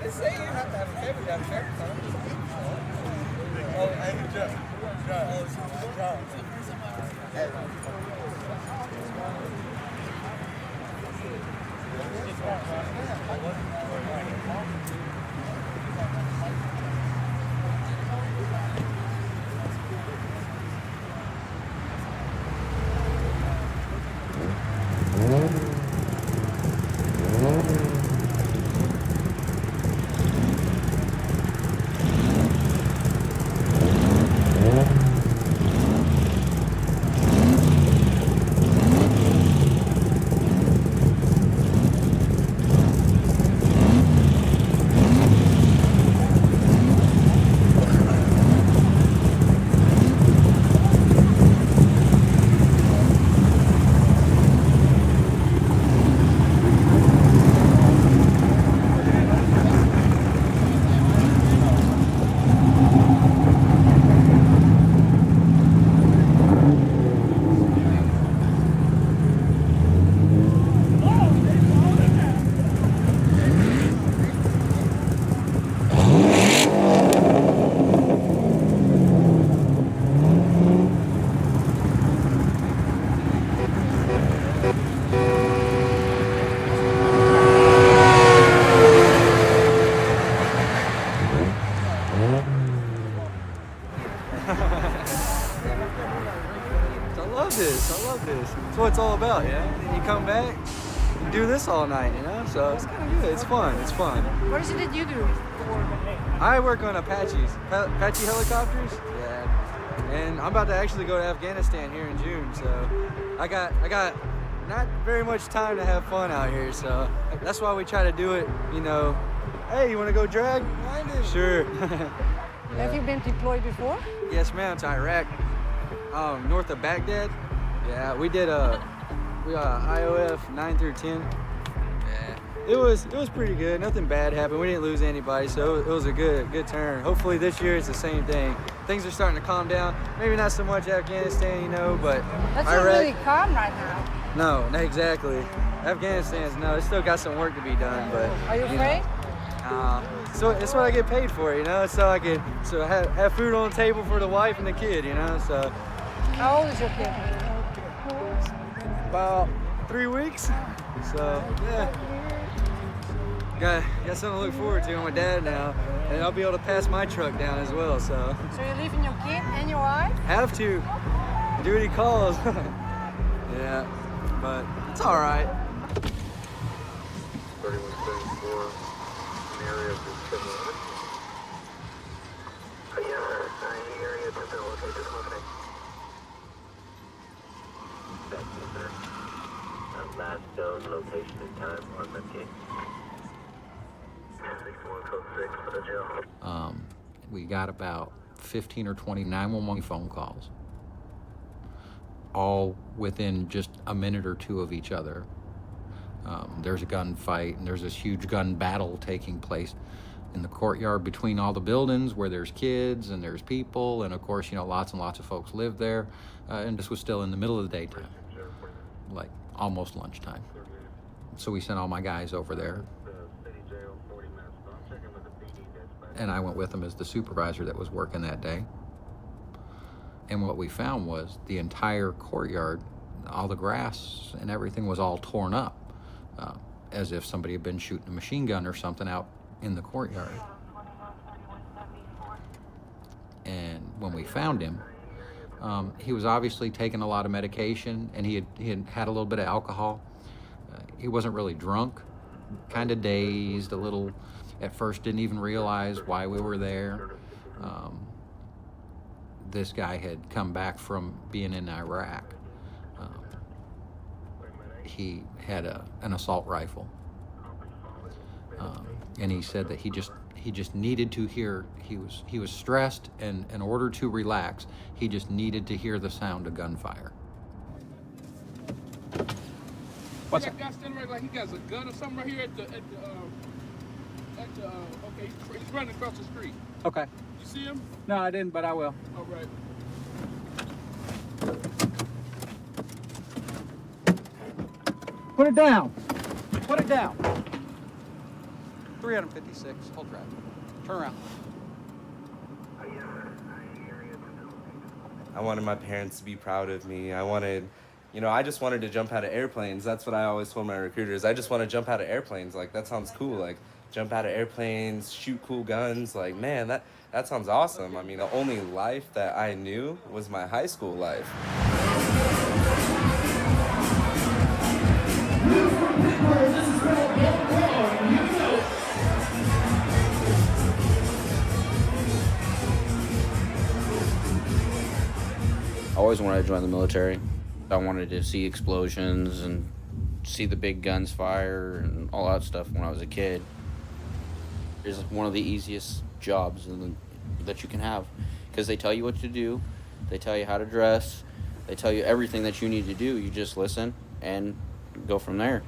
They say you have to have a camera down there. Oh, hey, Joe. I love this. That's what it's all about, you know? And you come back, you do this all night, you know? So it's kind of good. It's fun. It's fun. What is it that you do? I work on Apaches. Apache helicopters? Yeah. And I'm about to actually go to Afghanistan here in June, so I got not very much time to have fun out here, so that's why we try to do it, you know. Hey, you want to go drag? Sure. Have you been deployed before? Yes, ma'am, to Iraq, north of Baghdad. Yeah, we did IOF 9 through 10. Yeah, it was pretty good. Nothing bad happened. We didn't lose anybody, so it was a good turn. Hopefully this year it's the same thing. Things are starting to calm down. Maybe not so much Afghanistan, you know, but that's Iraq, not really calm right now. No, exactly. Afghanistan's it's still got some work to be done, but. Are you afraid? So it's what I get paid for, you know. So I can have food on the table for the wife and the kid, you know. So. How old is your kid? About 3 weeks. So yeah, got something to look forward to. I'm a dad now, and I'll be able to pass my truck down as well. So you're leaving your kid and your wife? Have to. Duty calls. Yeah, but it's all right. 3174, an area of similar. Yes, sir. Any area to locate this company. Thank you, sir. Last known location and time on the case. 6106 for the jail. We got about 15 or 20 911 phone calls, all within just a minute or two of each other. There's a gunfight, and there's this huge gun battle taking place in the courtyard between all the buildings where there's kids and there's people, and of course, you know, lots and lots of folks live there. And this was still in the middle of the daytime, like almost lunchtime. So we sent all my guys over there, and I went with them as the supervisor that was working that day. And what we found was the entire courtyard, all the grass and everything was all torn up, as if somebody had been shooting a machine gun or something out in the courtyard. And when we found him, he was obviously taking a lot of medication, and he had a little bit of alcohol. He wasn't really drunk, kind of dazed, a little, at first didn't even realize why we were there. This guy had come back from being in Iraq. He had an assault rifle, and he said that he just needed to hear. He was stressed, and in order to relax, he just needed to hear the sound of gunfire. What's that guy standing right like he got a gun or something right here at the okay, he's running across the street. Okay. You see him? No, I didn't, but I will. All right. Put it down. Put it down. 356, hold right. Turn around. I wanted my parents to be proud of me. I just wanted to jump out of airplanes. That's what I always told my recruiters. I just want to jump out of airplanes. Like, that sounds cool. Like, jump out of airplanes, shoot cool guns. Like, man, that sounds awesome. I mean, the only life that I knew was my high school life. I always wanted to join the military. I wanted to see explosions and see the big guns fire and all that stuff when I was a kid. It's one of the easiest jobs that you can have because they tell you what to do, they tell you how to dress, they tell you everything that you need to do. You just listen and go from there.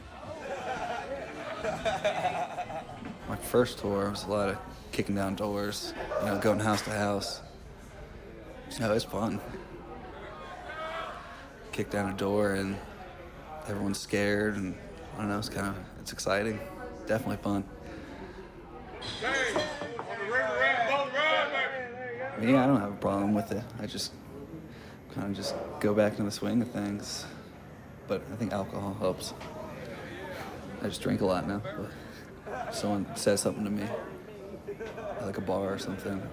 My first tour was a lot of kicking down doors, going house to house. It's fun. Kick down a door and everyone's scared, and I don't know, it's exciting. Definitely fun. Yeah, I don't have a problem with it. I just kind of just go back into the swing of things. But I think alcohol helps. I just drink a lot now. But if someone says something to me, like a bar or something,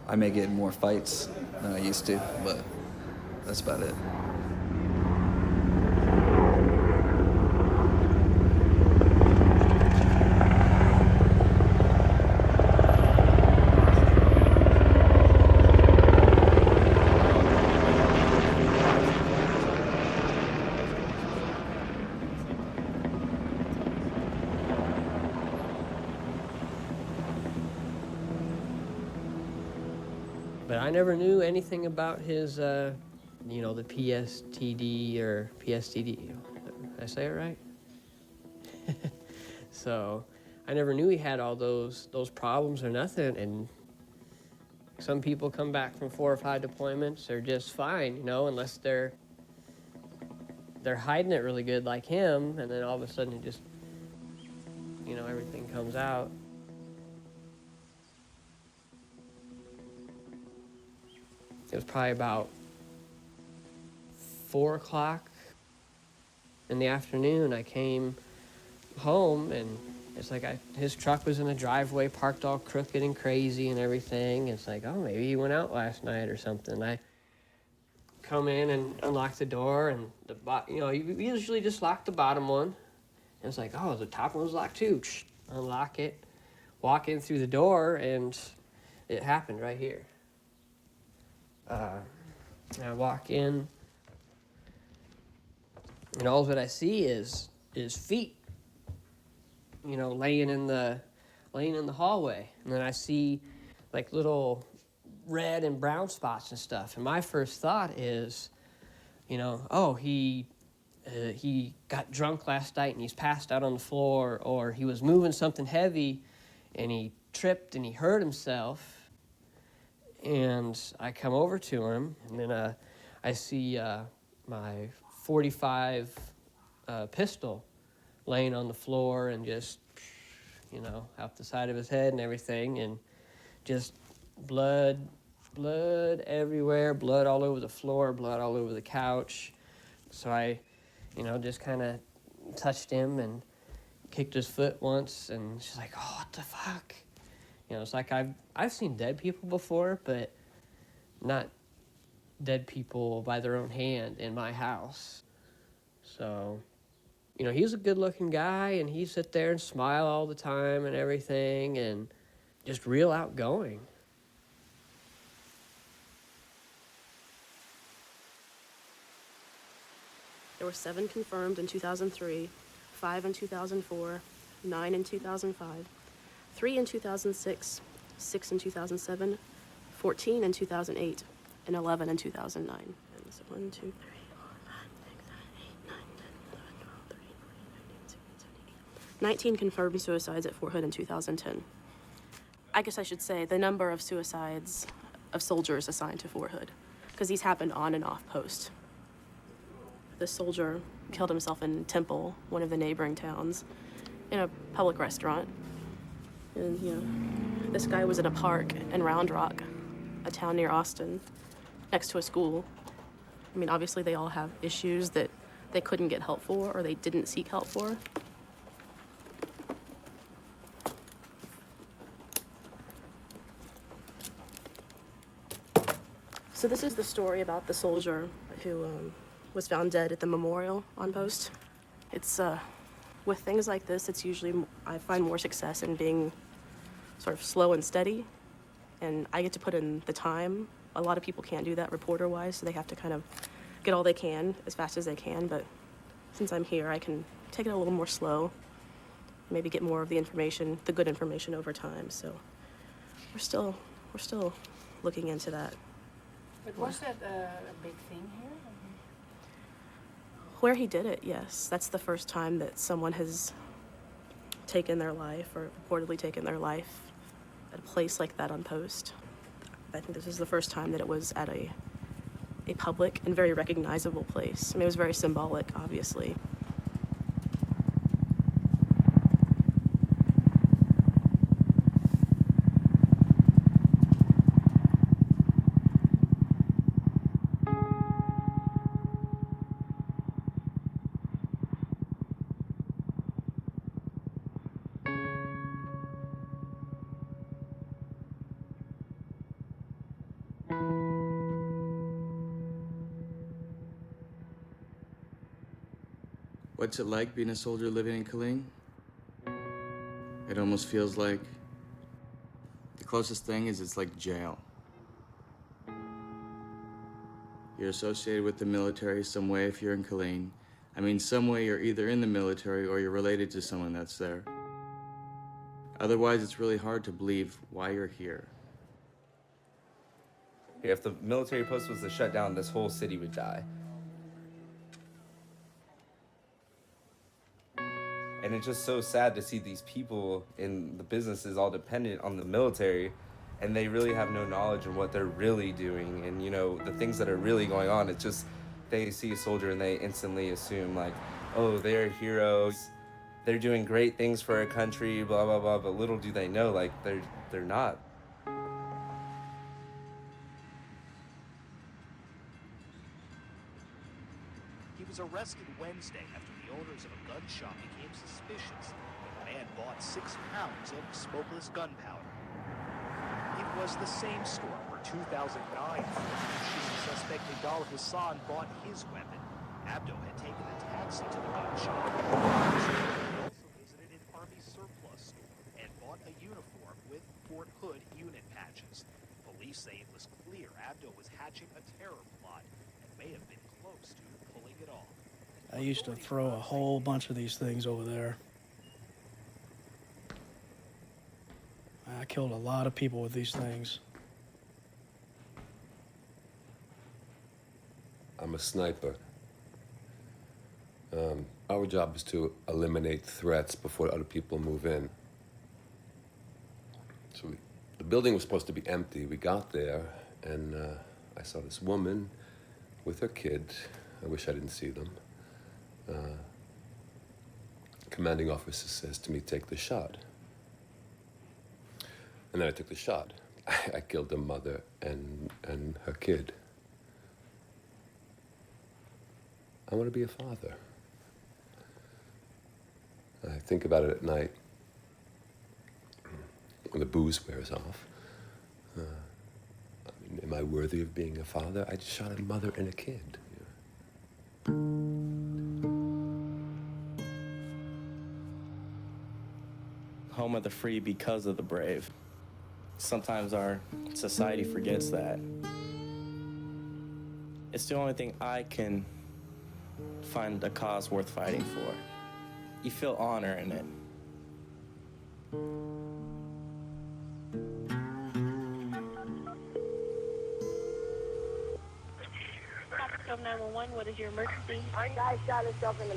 I may get in more fights than I used to, but that's about it. But I never knew anything about his, the PSTD or PSTD. Did I say it right? So I never knew he had all those problems or nothing. And some people come back from 4 or 5 deployments, they're just fine, unless they're hiding it really good like him, and then all of a sudden it just, everything comes out. It was probably about 4 o'clock in the afternoon. I came home, and it's like his truck was in the driveway, parked all crooked and crazy and everything. It's like, oh, maybe he went out last night or something. I come in and unlock the door, and you usually just lock the bottom one. And it's like, oh, the top one's locked too. Unlock it, walk in through the door, and it happened right here. I walk in, and all that I see is feet, laying in the hallway, and then I see like little red and brown spots and stuff. And my first thought is, oh, he got drunk last night and he's passed out on the floor, or he was moving something heavy and he tripped and he hurt himself. And I come over to him, and then I see my .45 pistol laying on the floor, and just, out the side of his head and everything, and just blood everywhere, blood all over the floor, blood all over the couch. So I, just kind of touched him and kicked his foot once, and she's like, oh, what the fuck? It's like I've seen dead people before, but not dead people by their own hand in my house. So, he was a good-looking guy, and he'd sit there and smile all the time and everything, and just real outgoing. There were 7 confirmed in 2003, 5 in 2004, 9 in 2005. 3 in 2006, 6 in 2007, 14 in 2008, and 11 in 2009. And so 1, 2, 3, 4, 5, 6, 7, 8, 9, 10, 11, 12, 13, 14, 15, 16, 17, 18. 19 confirmed suicides at Fort Hood in 2010. I guess I should say the number of suicides of soldiers assigned to Fort Hood, because these happened on and off post. The soldier killed himself in Temple, one of the neighboring towns, in a public restaurant. And, you know, this guy was in a park in Round Rock, a town near Austin, next to a school. I mean, obviously they all have issues that they couldn't get help for or they didn't seek help for. So this is the story about the soldier who was found dead at the memorial on post. It's, with things like this, it's usually, I find more success in being sort of slow and steady, and I get to put in the time. A lot of people can't do that reporter-wise, so they have to kind of get all they can as fast as they can, but since I'm here, I can take it a little more slow, maybe get more of the information, the good information over time, so we're still looking into that. But was that a big thing here? Where he did it, yes. That's the first time that someone has taken their life or reportedly taken their life at a place like that on post. I think this is the first time that it was at a public and very recognizable place. I mean, it was very symbolic, obviously. What's it like being a soldier living in Killeen? It almost feels like the closest thing is it's like jail. You're associated with the military some way if you're in Killeen. I mean, some way you're either in the military or you're related to someone that's there. Otherwise, it's really hard to believe why you're here. If the military post was to shut down, this whole city would die. And it's just so sad to see these people in the businesses all dependent on the military, and they really have no knowledge of what they're really doing and, you know, the things that are really going on. It's just they see a soldier and they instantly assume, like, oh, they're heroes, they're doing great things for our country, blah, blah, blah, but little do they know, like, they're not. He was arrested Wednesday after the owners of a gun shop became suspicious when the man bought 6 pounds of smokeless gunpowder. It was the same store where 2009 shooting suspect Nidal Hassan bought his weapon. Abdo had taken a taxi to the gun shop. He also visited an Army surplus store and bought a uniform with Fort Hood unit patches. Police say it was clear Abdo was hatching a terror plot and may have been close to pulling it off. I used to throw a whole bunch of these things over there. I killed a lot of people with these things. I'm a sniper. Our job is to eliminate threats before other people move in. So the building was supposed to be empty. We got there, and I saw this woman with her kid. I wish I didn't see them. Commanding officer says to me, take the shot. And then I took the shot. I killed the mother and her kid. I want to be a father. I think about it at night when the booze wears off. I mean, am I worthy of being a father? I just shot a mother and a kid. Home of the free because of the brave. Sometimes our society forgets that. It's the only thing I can find a cause worth fighting for. You feel honor in it. Stop 911, what is your emergency? A guy shot himself in the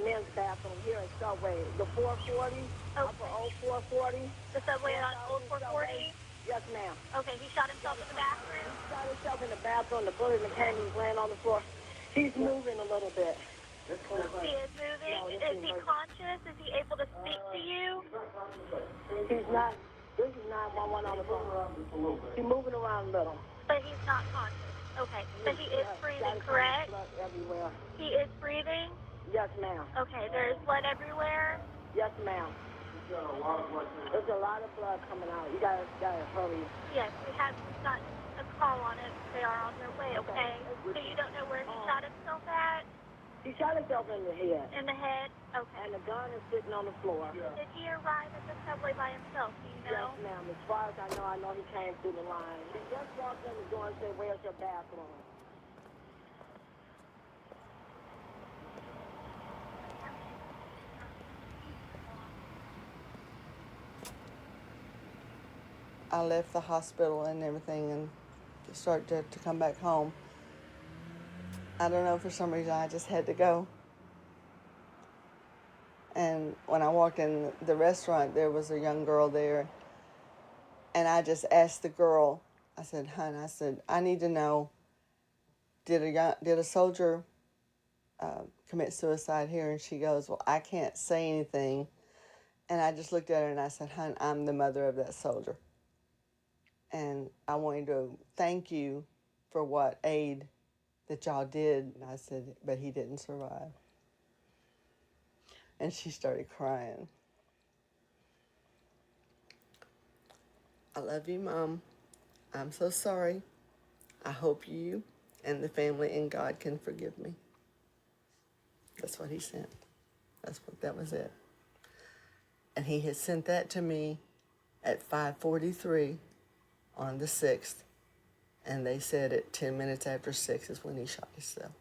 men's bathroom here at Subway. The 440, upper old 440. The subway on old 440? Yes, ma'am. Okay, he shot himself in the bathroom? He shot himself in the bathroom. The bullet in the can was laying on the floor. He's moving a little bit. He is moving? Is he conscious? Is he able to speak He's not. This is 911 on the phone. He's moving around a little. But he's not conscious. Okay, so he is breathing, correct? Blood everywhere. He is breathing? Yes, ma'am. Okay, there is blood everywhere? Yes, ma'am. There's a lot of blood coming out. You gotta hurry. Yes, we have gotten a call on it. They are on their way, okay? So you don't know where he shot himself at? He shot himself in the head. In the head? Okay. And the gun is sitting on the floor. Did he arrive at the subway by himself? Do you know? Yes, ma'am. As far as I know he came through the line. He just walked in the door and said, "Where's your bathroom?" I left the hospital and everything and started to come back home. I don't know, for some reason I just had to go. And when I walked in the restaurant, there was a young girl there. And I just asked the girl, I said, "Hon," I said, "I need to know, did a soldier commit suicide here?" And she goes, "Well, I can't say anything." And I just looked at her and I said, "Hon, I'm the mother of that soldier. And I want you to thank you for what aid that y'all did." And I said, "But he didn't survive." And she started crying. "I love you, Mom. I'm so sorry. I hope you and the family and God can forgive me." That's what he sent. That was it. And he had sent that to me at 5:43 on the 6th. And they said at 10 minutes after 6 is when he shot himself.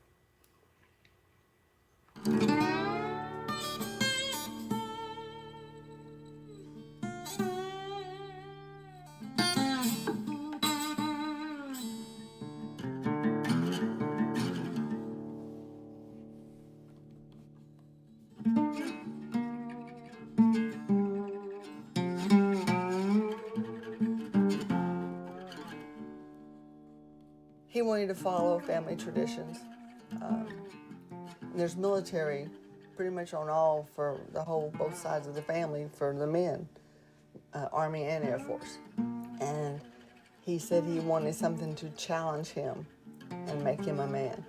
He wanted to follow family traditions. There's military pretty much on all for the whole, both sides of the family for the men, Army and Air Force. And he said he wanted something to challenge him and make him a man.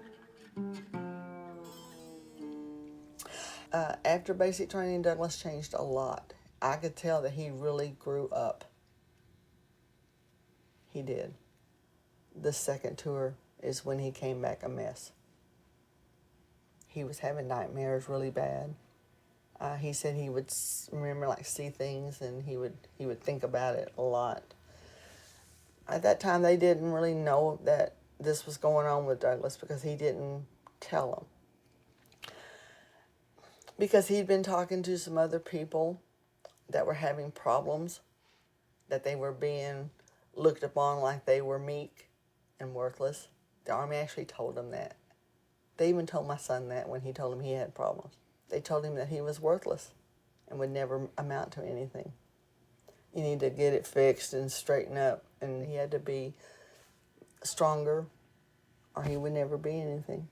After basic training, Douglas changed a lot. I could tell that he really grew up. He did. The second tour is when he came back a mess. He was having nightmares really bad. He said he would see things, and he would think about it a lot. At that time, they didn't really know that this was going on with Douglas because he didn't tell them. Because he'd been talking to some other people that were having problems, that they were being looked upon like they were meek and worthless. The Army actually told him that. They even told my son that when he told him he had problems. They told him that he was worthless and would never amount to anything. You need to get it fixed and straighten up, and he had to be stronger or he would never be anything.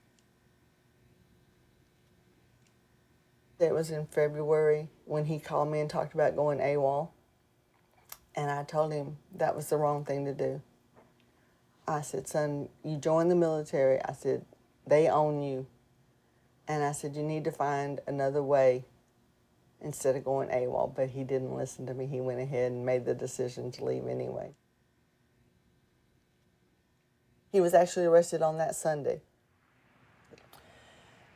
It was in February when he called me and talked about going AWOL, and I told him that was the wrong thing to do. I said, "Son, you joined the military." I said, "They own you." And I said, "You need to find another way instead of going AWOL." But he didn't listen to me. He went ahead and made the decision to leave anyway. He was actually arrested on that Sunday.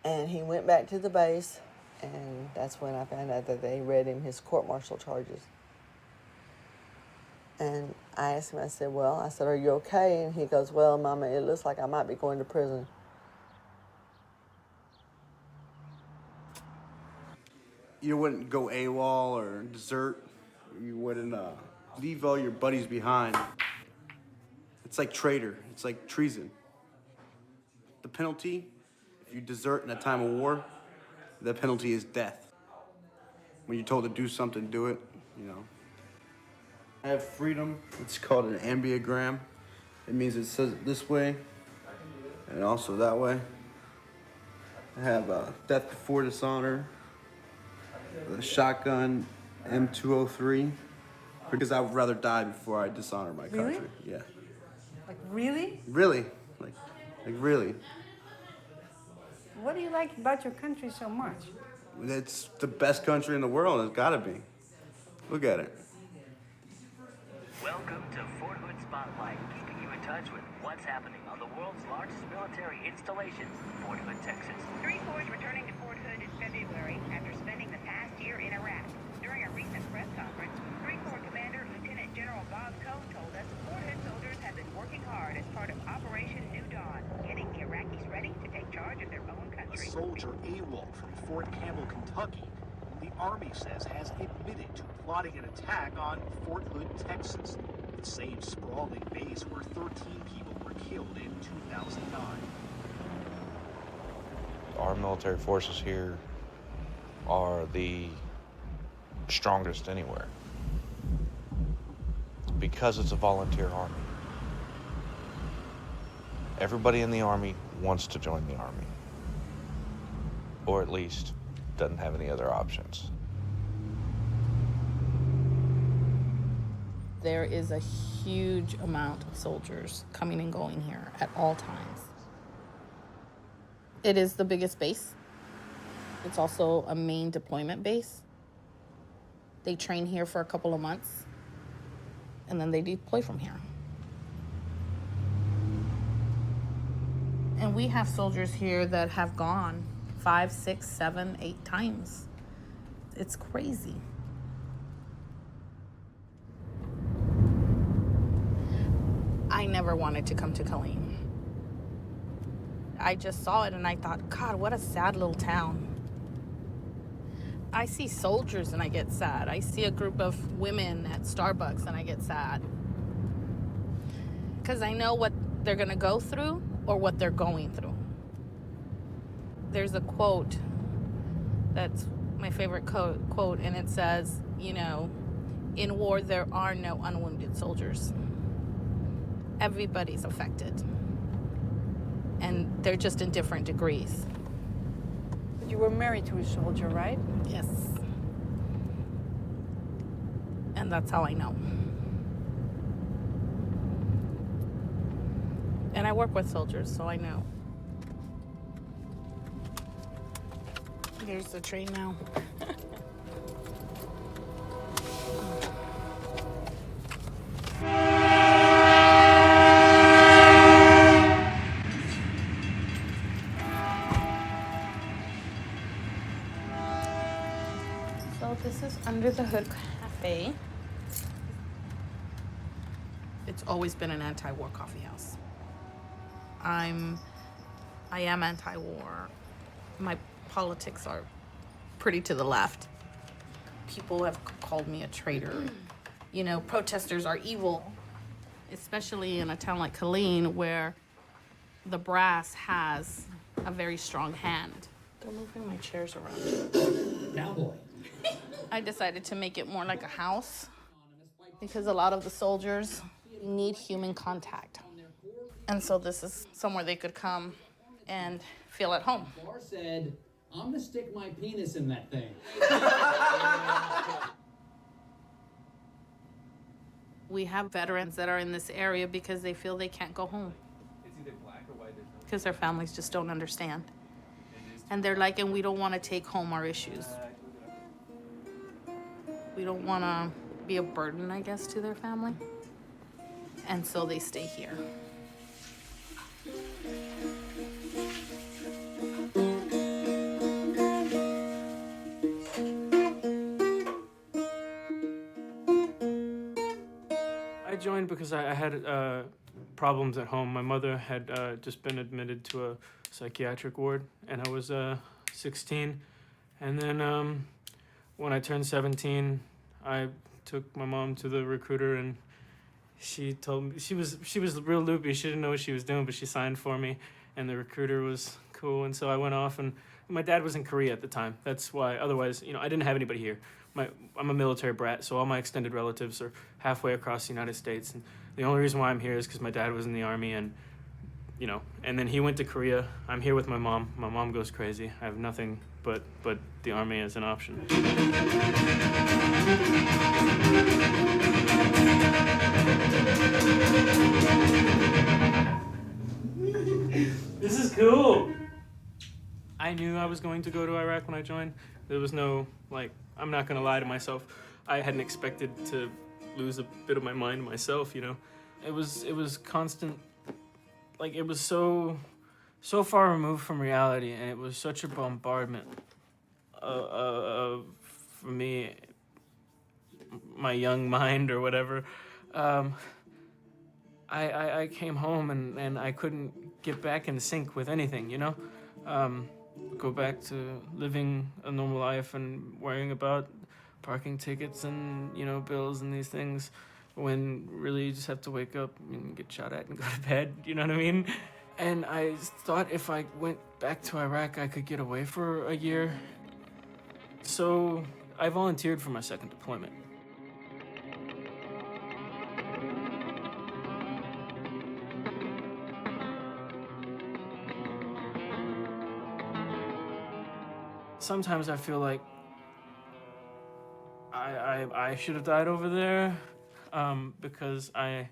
And he went back to the base, and that's when I found out that they read him his court-martial charges. And I asked him, I said, "Are you okay?" And he goes, "Well, Mama, it looks like I might be going to prison." You wouldn't go AWOL or desert. You wouldn't leave all your buddies behind. It's like traitor. It's like treason. The penalty, if you desert in a time of war, the penalty is death. When you're told to do something, do it, you know. I have freedom. It's called an ambiogram. It means it says it this way and also that way. I have death before dishonor, the shotgun, M203, because I would rather die before I dishonor my Really? country. Yeah. Like, really? Really, like really. What do you like about your country so much? It's the best country in the world. It's gotta be. Look at it. Welcome to Fort Hood Spotlight, keeping you in touch with what's happening on the world's largest military installation, Fort Hood, Texas. Three Corps returning to Fort Hood in February after spending the past year in Iraq. During a recent press conference, Three Corps Commander Lieutenant General Bob Coe told us Fort Hood soldiers have been working hard as part of Operation New Dawn, getting the Iraqis ready to take charge of their own country. A soldier AWOL from Fort Campbell, Kentucky, who the Army says has admitted to plotting an attack on Fort Hood, Texas, the same sprawling base where 13 people were killed in 2009. Our military forces here are the strongest anywhere because it's a volunteer army. Everybody in the army wants to join the army, or at least doesn't have any other options. There is a huge amount of soldiers coming and going here at all times. It is the biggest base. It's also a main deployment base. They train here for a couple of months, and then they deploy from here. And we have soldiers here that have gone 5, 6, 7, 8 times. It's crazy. I never wanted to come to Killeen. I just saw it and I thought, God, what a sad little town. I see soldiers and I get sad. I see a group of women at Starbucks and I get sad. Because I know what they're gonna go through or what they're going through. There's a quote that's my favorite quote, and it says, you know, in war there are no unwounded soldiers. Everybody's affected. And they're just in different degrees. But you were married to a soldier, right? Yes. And that's how I know. And I work with soldiers, so I know. Here's the train now. So this is Under the Hood Cafe. It's always been an anti-war coffee house. I am anti-war. My politics are pretty to the left. People have called me a traitor. You know, protesters are evil, especially in a town like Killeen where the brass has a very strong hand. They're moving my chairs around. Cowboy. I decided to make it more like a house because a lot of the soldiers need human contact. And so this is somewhere they could come and feel at home. Bar said, I'm gonna stick my penis in that thing. We have veterans that are in this area because they feel they can't go home. It's either black or white. Because their families just don't understand. And they're like, and we don't want to take home our issues. We don't want to be a burden, I guess, to their family. And so they stay here. I joined because I had problems at home. My mother had just been admitted to a psychiatric ward, and I was 16. And then when I turned 17, I took my mom to the recruiter, and she told me she was real loopy. She didn't know what she was doing, but she signed for me, and the recruiter was cool. And so I went off, and my dad was in Korea at the time. That's why. Otherwise, you know, I didn't have anybody here. I'm a military brat, so all my extended relatives are halfway across the United States. And the only reason why I'm here is because my dad was in the Army, and, you know, and then he went to Korea. I'm here with my mom. My mom goes crazy. I have nothing but the Army is an option. This is cool. I knew I was going to go to Iraq when I joined. There was no, like, I'm not gonna lie to myself. I hadn't expected to lose a bit of my mind myself, you know. It was constant, like, it was so far removed from reality, and it was such a bombardment for me, my young mind or whatever. I came home and I couldn't get back in sync with anything, you know? Go back to living a normal life and worrying about parking tickets and, you know, bills and these things, when really you just have to wake up and get shot at and go to bed, you know what I mean? And I thought if I went back to Iraq, I could get away for a year. So I volunteered for my second deployment. Sometimes I feel like I should have died over there, because I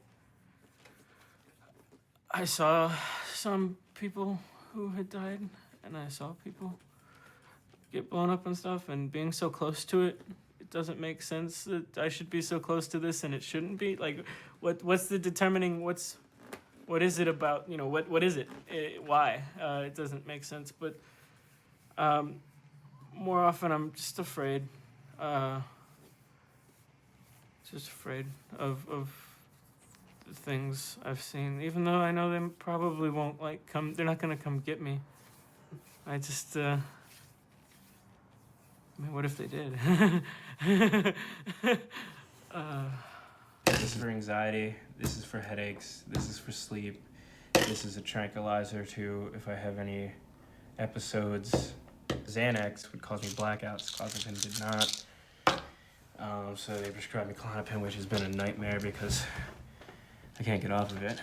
saw some people who had died, and I saw people get blown up and stuff, and being so close to it, it doesn't make sense that I should be so close to this and it shouldn't be. Like, what's the determining, what is it about, you know, what is it? Why? It doesn't make sense, but more often I'm just afraid. Just afraid of the things I've seen, even though I know they probably won't, like, come, they're not gonna come get me. I just, I mean, what if they did? This is for anxiety, this is for headaches, this is for sleep, this is a tranquilizer too if I have any episodes. Xanax would cause me blackouts, clozapine did not. So they prescribed me Klonopin, which has been a nightmare because I can't get off of it.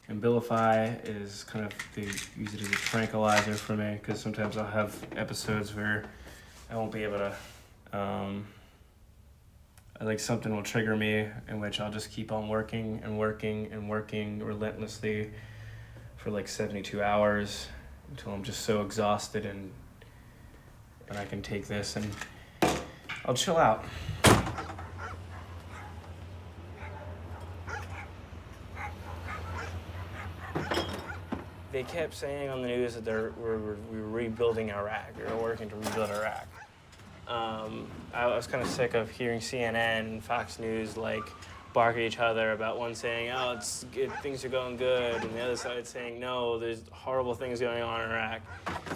Abilify is kind of, they use it as a tranquilizer for me because sometimes I'll have episodes where I won't be able to, like something will trigger me in which I'll just keep on working and working and working relentlessly for like 72 hours until I'm just so exhausted and I can take this and I'll chill out. They kept saying on the news that we were rebuilding Iraq, we were working to rebuild Iraq. I was kind of sick of hearing CNN and Fox News like bark at each other about one saying, oh, it's good, things are going good, and the other side saying, no, there's horrible things going on in Iraq.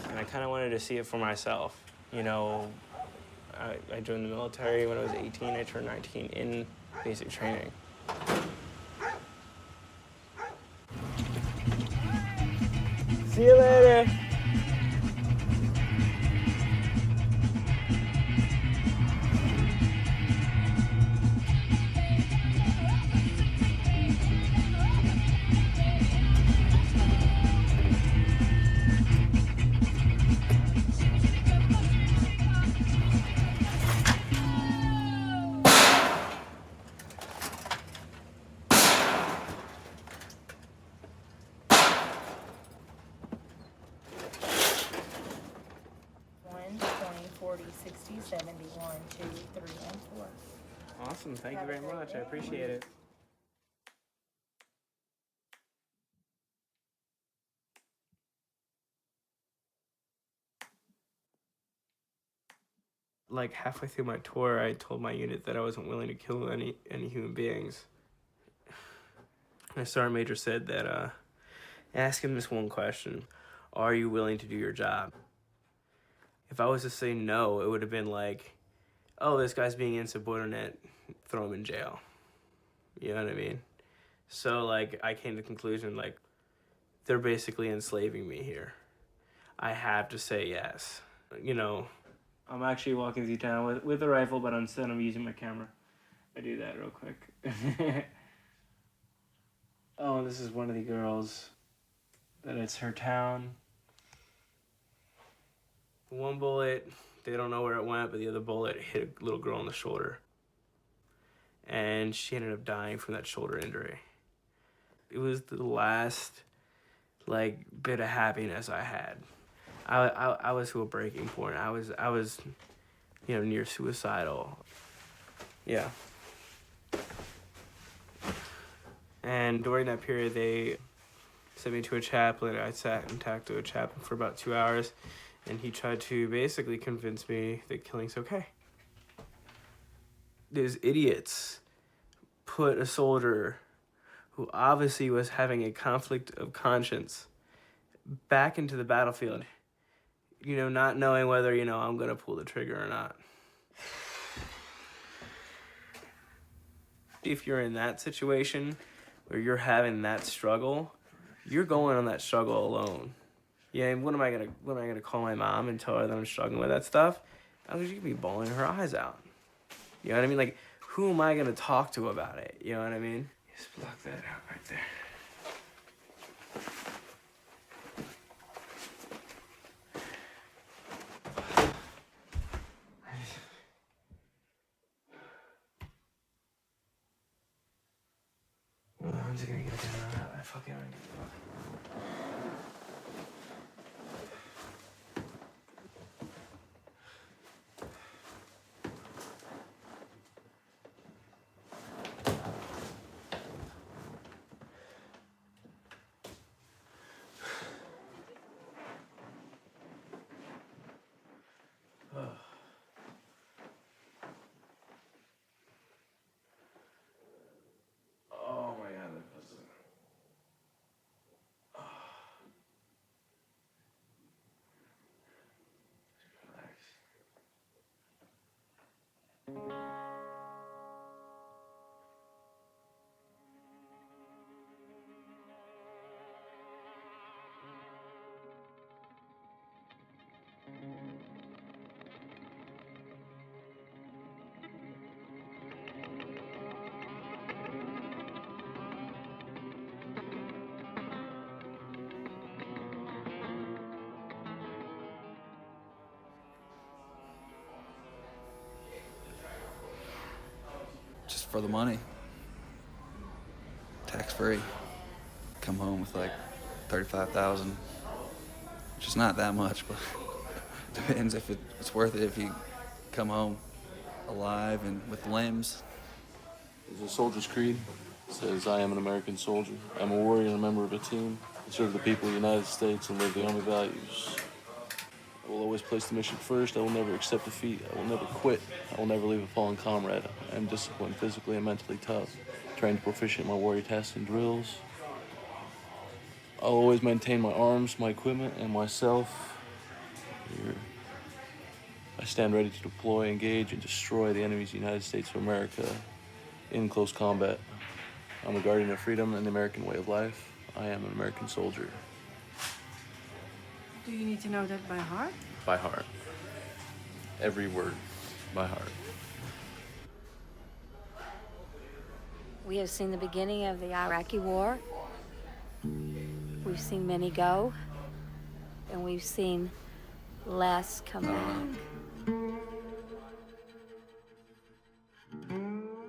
And I kind of wanted to see it for myself. You know, I joined the military when I was 18, I turned 19 in basic training. See you later. Awesome, thank you very much. I appreciate it. Like halfway through my tour, I told my unit that I wasn't willing to kill any human beings. My sergeant major said that, ask him this one question: are you willing to do your job? If I was to say no, it would have been like, oh, this guy's being insubordinate, throw him in jail. You know what I mean? So, like, I came to the conclusion, like, they're basically enslaving me here. I have to say yes. You know, I'm actually walking through town with a rifle, but instead I'm using my camera. I do that real quick. Oh, this is one of the girls. That it's her town. One bullet, they don't know where it went, but the other bullet hit a little girl in the shoulder. And she ended up dying from that shoulder injury. It was the last, like, bit of happiness I had. I was to a breaking point. I was, you know, near suicidal. Yeah. And during that period, they sent me to a chaplain. I sat and talked to a chaplain for about 2 hours, and he tried to basically convince me that killing's okay. These idiots put a soldier who obviously was having a conflict of conscience back into the battlefield, you know, not knowing whether, you know, I'm gonna pull the trigger or not. If you're in that situation where you're having that struggle, you're going on that struggle alone. Yeah, and what am I gonna call my mom and tell her that I'm struggling with that stuff? I was, she could be bawling her eyes out. You know what I mean? Like, who am I gonna talk to about it? You know what I mean? Just block that out right there. I'm just gonna get down. I fucking don't give a fuck. Oh my god, that was Just for the money. Tax-free. Come home with like $35,000, which is not that much, but depends if it's worth it if you come home alive and with limbs. There's a soldier's creed. It says, I am an American soldier. I'm a warrior and a member of a team. I serve the people of the United States and live the Army values. I will always place the mission first. I will never accept defeat. I will never quit. I will never leave a fallen comrade. I am disciplined, physically and mentally tough. Trained proficient in my warrior tasks and drills. I'll always maintain my arms, my equipment, and myself. Here. I stand ready to deploy, engage, and destroy the enemies of the United States of America in close combat. I'm a guardian of freedom and the American way of life. I am an American soldier. Do you need to know that by heart? By heart. Every word, by heart. We have seen the beginning of the Iraqi war. We've seen many go, and we've seen less come back.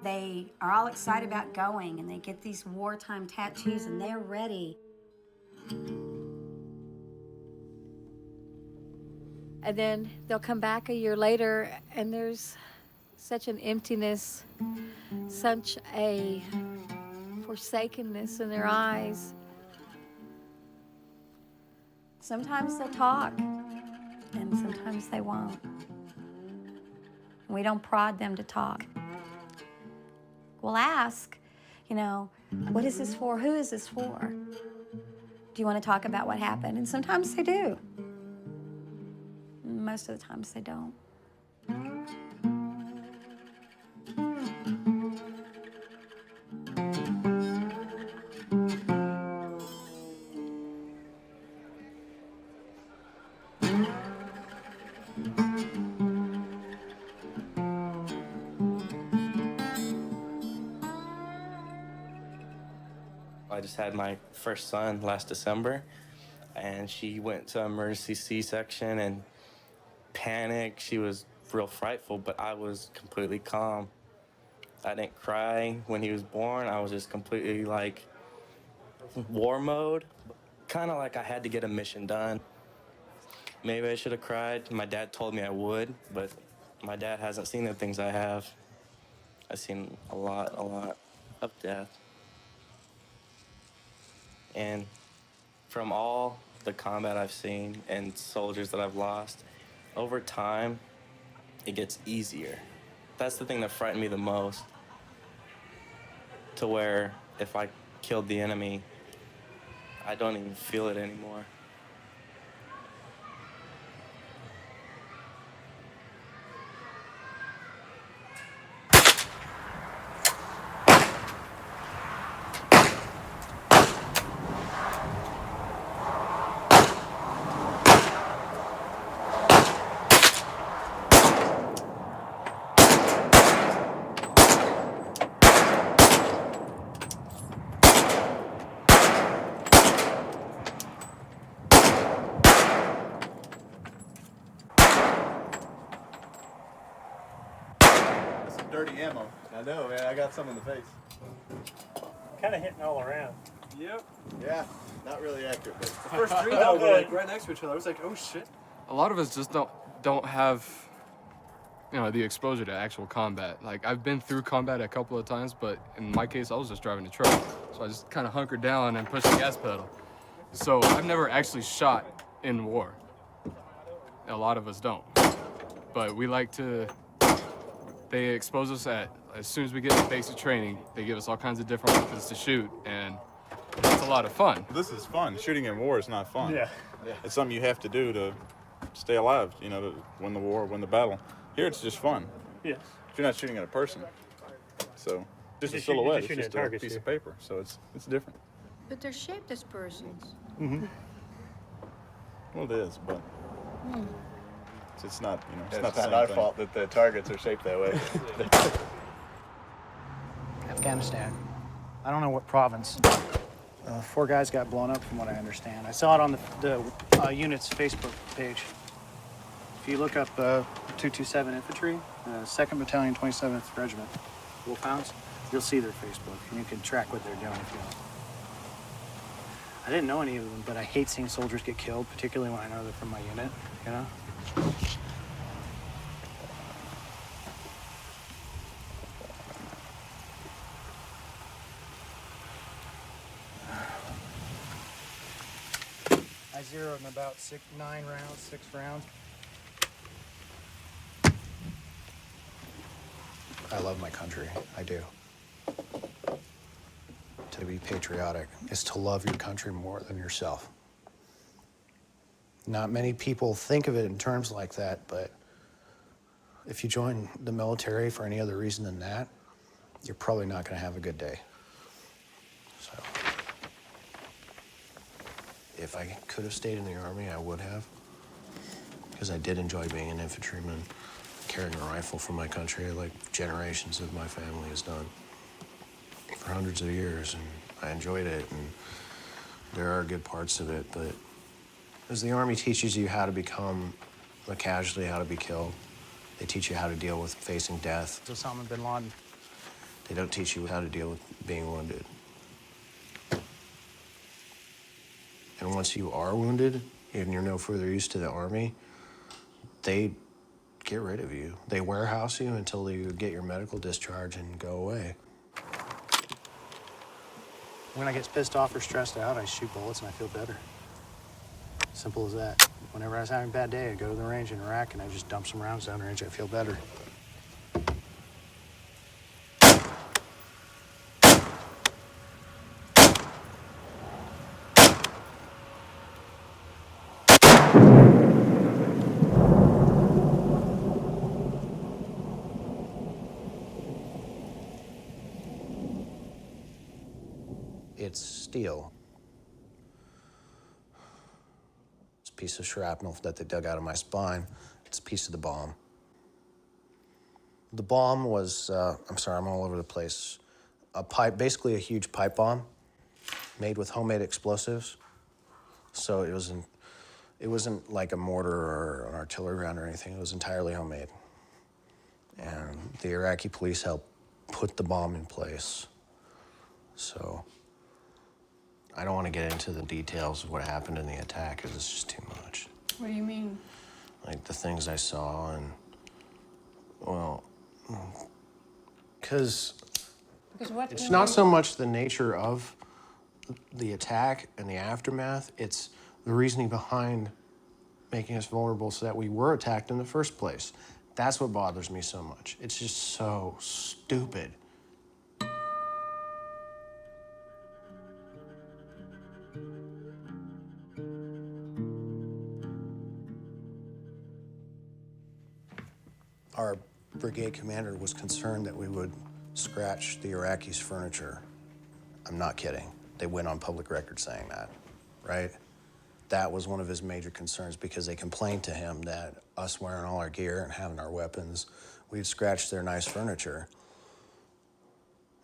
They are all excited about going, and they get these wartime tattoos, and they're ready. And then they'll come back a year later, and there's such an emptiness, such a forsakenness in their eyes. Sometimes they'll talk, and sometimes they won't. We don't prod them to talk. We'll ask, you know, what is this for? Who is this for? Do you want to talk about what happened? And sometimes they do. Most of the times they don't. I just had my first son last December, and she went to emergency C-section, and panicked. She was real frightful, but I was completely calm. I didn't cry when he was born. I was just completely like war mode. Kind of like I had to get a mission done. Maybe I should have cried. My dad told me I would, but my dad hasn't seen the things I have. I've seen a lot of death. And from all the combat I've seen and soldiers that I've lost, over time, it gets easier. That's the thing that frightened me the most. To where if I killed the enemy, I don't even feel it anymore. That's some dirty ammo. I know, man. I got some in the face. Kind of hitting all around. Yep. Yeah, not really accurate, but the first three though were like right next to each other. I was like, oh shit. A lot of us just don't have, you know, the exposure to actual combat. Like, I've been through combat a couple of times, but in my case, I was just driving a truck. So I just kind of hunkered down and pushed the gas pedal. So I've never actually shot in war. A lot of us don't. But we like to, they expose us as soon as we get into basic training, they give us all kinds of different weapons to shoot, and it's a lot of fun. This is fun. Shooting in war is not fun. Yeah. It's something you have to do to stay alive, you know, to win the war, win the battle. Here it's just fun. Yes. You're not shooting at a person. So just a silhouette, it's just a piece of paper. So it's different. But they're shaped as persons. Mm-hmm. Well, it is, but it's not, you know, it's not the same our thing. fault that the targets are shaped that way. Afghanistan. I don't know what province. 4 guys got blown up from what I understand. I saw it on the unit's Facebook page. If you look up 227 Infantry, 2nd Battalion, 27th Regiment, Wolfhounds, you'll see their Facebook, and you can track what they're doing if you want. I didn't know any of them, but I hate seeing soldiers get killed, particularly when I know they're from my unit, you know? I zeroed in about 6 rounds. I love my country, I do. To be patriotic is to love your country more than yourself. Not many people think of it in terms like that, but if you join the military for any other reason than that, you're probably not going to have a good day. So, if I could have stayed in the Army, I would have, because I did enjoy being an infantryman, carrying a rifle for my country like generations of my family has done for hundreds of years, and I enjoyed it, and there are good parts of it, but as the Army teaches you how to become a casualty, how to be killed, they teach you how to deal with facing death. Osama bin Laden. They don't teach you how to deal with being wounded. And once you are wounded and you're no further use to the Army, they get rid of you. They warehouse you until you get your medical discharge and go away. When I get pissed off or stressed out, I shoot bullets and I feel better. Simple as that. Whenever I was having a bad day, I go to the range in Iraq and I just dump some rounds down the range. I feel better. It's steel. It's a piece of shrapnel that they dug out of my spine. It's a piece of the bomb. The bomb was, I'm sorry, I'm all over the place. A pipe, basically a huge pipe bomb made with homemade explosives. So It wasn't like a mortar or an artillery round or anything. It was entirely homemade. And the Iraqi police helped put the bomb in place. So I don't want to get into the details of what happened in the attack because it's just too much. What do you mean? Like the things I saw and, well, because what? it's not so much the nature of the attack and the aftermath, it's the reasoning behind making us vulnerable so that we were attacked in the first place. That's what bothers me so much. It's just so stupid. Our brigade commander was concerned that we would scratch the Iraqis' furniture. I'm not kidding. They went on public record saying that, right? That was one of his major concerns because they complained to him that us wearing all our gear and having our weapons, we'd scratch their nice furniture.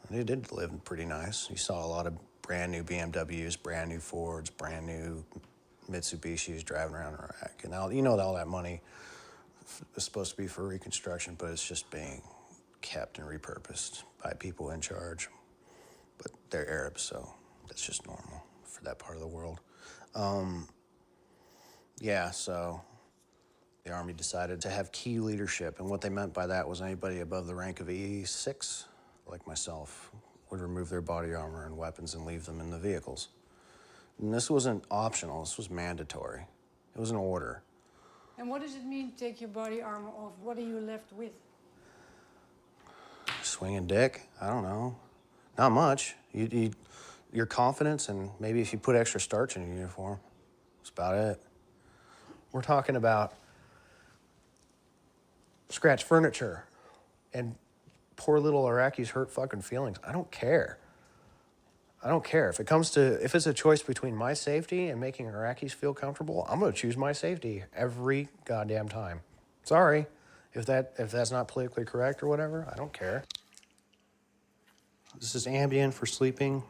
And they did live pretty nice. You saw a lot of brand new BMWs, brand new Fords, brand new Mitsubishis driving around Iraq. And now, you know, all that money is supposed to be for reconstruction, but it's just being kept and repurposed by people in charge. But they're Arabs, so that's just normal for that part of the world. Yeah, so the Army decided to have key leadership, and what they meant by that was anybody above the rank of E6, like myself, would remove their body armor and weapons and leave them in the vehicles. And this wasn't optional, this was mandatory. It was an order. And what does it mean, take your body armor off? What are you left with? Swinging dick? I don't know. Not much. Your confidence, and maybe if you put extra starch in your uniform, that's about it. We're talking about scratch furniture and poor little Iraqis hurt fucking feelings. I don't care. I don't care. If it's a choice between my safety and making Iraqis feel comfortable, I'm gonna choose my safety every goddamn time. Sorry, if that's not politically correct or whatever, I don't care. This is Ambien for sleeping.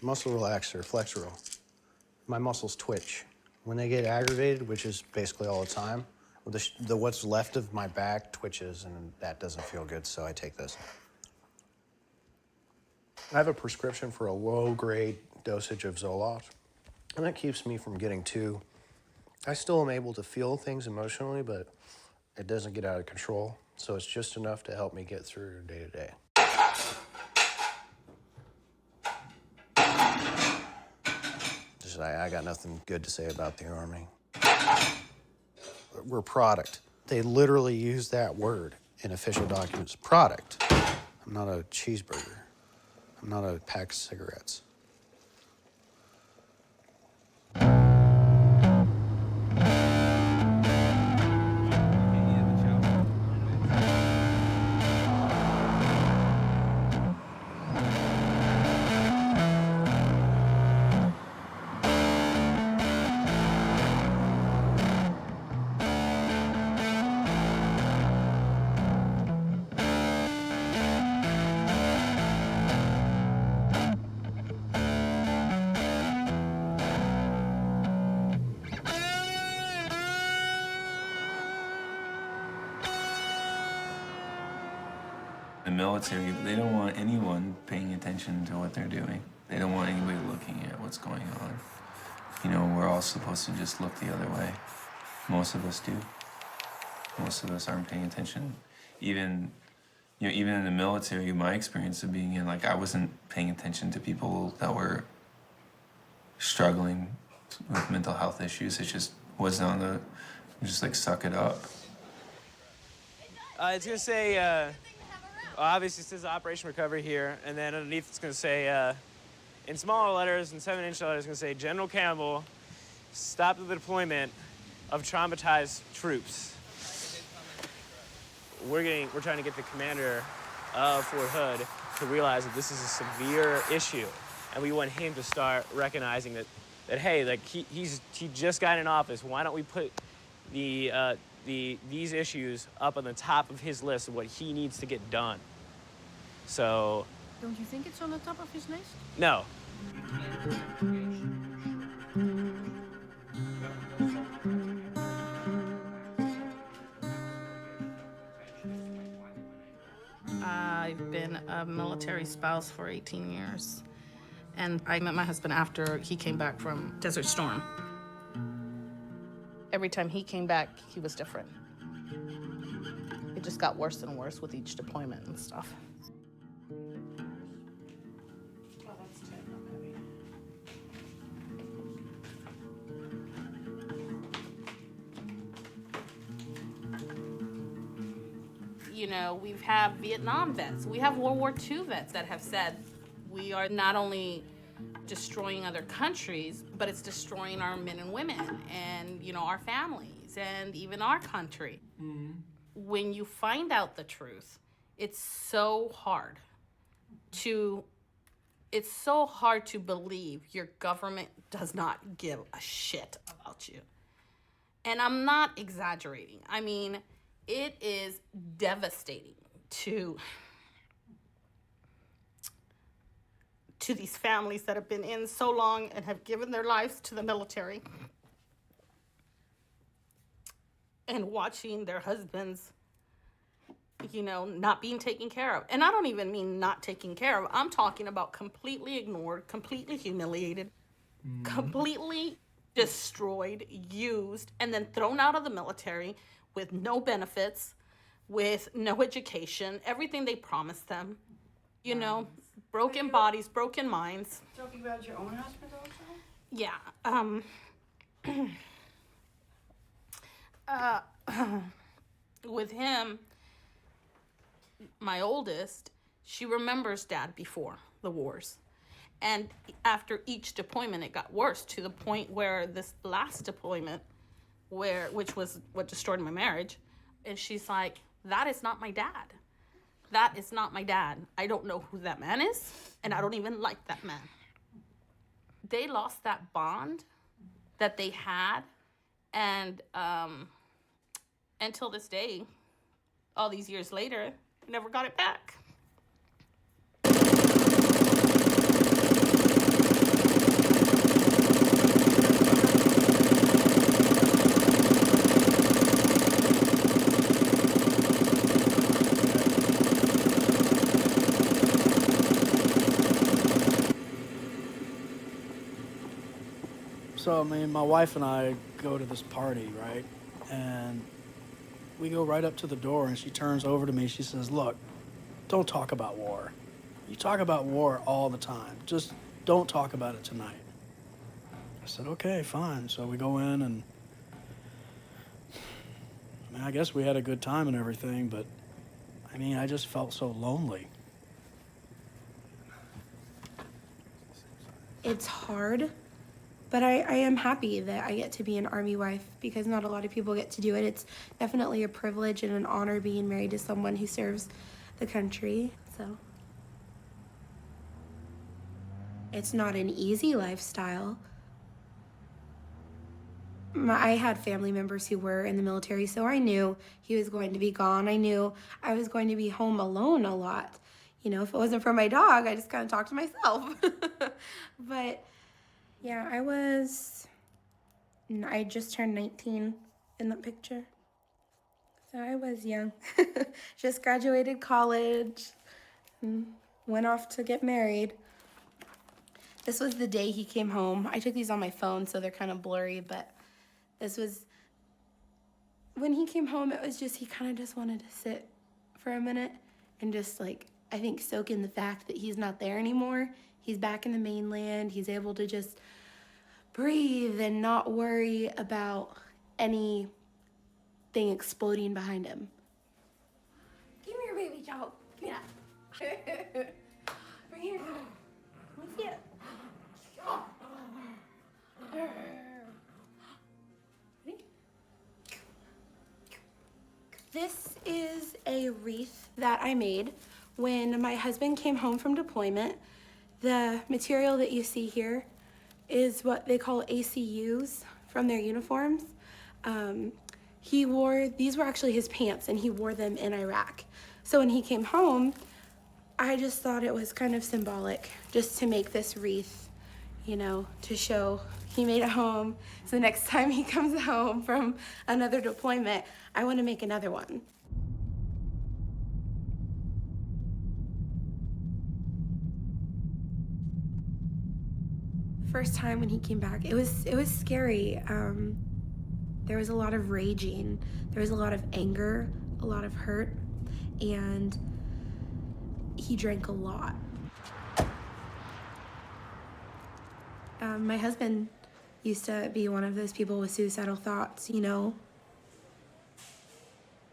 Muscle relaxer, Flexeril. My muscles twitch. When they get aggravated, which is basically all the time, what's left of my back twitches, and that doesn't feel good, so I take this. I have a prescription for a low-grade dosage of Zoloft, and that keeps me from getting too... I still am able to feel things emotionally, but it doesn't get out of control, so it's just enough to help me get through day-to-day. I got nothing good to say about the Army. We're product. They literally use that word in official documents. Product. I'm not a cheeseburger. I'm not a pack of cigarettes. The military, they don't want anyone paying attention to what they're doing. They don't want anybody looking at what's going on. You know, we're all supposed to just look the other way. Most of us do. Most of us aren't paying attention. Even in the military, my experience of being in, like, I wasn't paying attention to people that were struggling with mental health issues. It just wasn't on the, just like, suck it up. It's gonna say, obviously it says Operation Recovery here, and then underneath it's gonna say, in smaller letters and 7-inch letters, it's gonna say, General Campbell stopped the deployment of traumatized troops. We're trying to get the commander of Fort Hood to realize that this is a severe issue, and we want him to start recognizing that hey, like he just got in office. Why don't we put these issues up on the top of his list of what he needs to get done? So. Don't you think it's on the top of his list? No, I've been a military spouse for 18 years. And I met my husband after he came back from Desert Storm. Every time he came back, he was different. It just got worse and worse with each deployment and stuff. You know, we've had Vietnam vets. We have World War II vets that have said we are not only destroying other countries, but it's destroying our men and women and, you know, our families and even our country. Mm-hmm. When you find out the truth, it's so hard to believe your government does not give a shit about you. And I'm not exaggerating. I mean, it is devastating to these families that have been in so long and have given their lives to the military and watching their husbands, you know, not being taken care of. And I don't even mean not taken care of. I'm talking about completely ignored, completely humiliated, completely destroyed, used, and then thrown out of the military with no benefits, with no education, everything they promised them, you know, broken bodies, broken minds. Talking about your own husband also? Yeah. With him, my oldest, she remembers Dad before the wars. And after each deployment, it got worse to the point where this last deployment, which was what destroyed my marriage, and she's like, that is not my dad. That is not my dad. I don't know who that man is, and I don't even like that man. They lost that bond that they had, and until this day, all these years later, never got it back. So, I mean, my wife and I go to this party, right? And we go right up to the door, and she turns over to me. She says, look, don't talk about war. You talk about war all the time. Just don't talk about it tonight. I said, okay, fine. So we go in, and I mean, I guess we had a good time and everything, but I mean, I just felt so lonely. It's hard, but I am happy that I get to be an Army wife because not a lot of people get to do it. It's definitely a privilege and an honor being married to someone who serves the country. So it's not an easy lifestyle. I had family members who were in the military, so I knew he was going to be gone. I knew I was going to be home alone a lot. You know, if it wasn't for my dog, I just kind of talked to myself. But yeah, I just turned 19 in the picture. So I was young. Just graduated college and went off to get married. This was the day he came home. I took these on my phone, so they're kind of blurry, but this was, when he came home, it was just, he kind of just wanted to sit for a minute and just like, I think soak in the fact that he's not there anymore. He's back in the mainland. He's able to just breathe and not worry about anything exploding behind him. Give me your baby, Joe. Give me that. Right here. Let me see it. Ready? This is a wreath that I made when my husband came home from deployment. The material that you see here is what they call ACUs from their uniforms. These were actually his pants, and he wore them in Iraq. So when he came home, I just thought it was kind of symbolic just to make this wreath, you know, to show he made it home. So the next time he comes home from another deployment, I want to make another one. First time when he came back, it was scary. There was a lot of raging. There was a lot of anger, a lot of hurt, and he drank a lot. My husband used to be one of those people with suicidal thoughts, you know.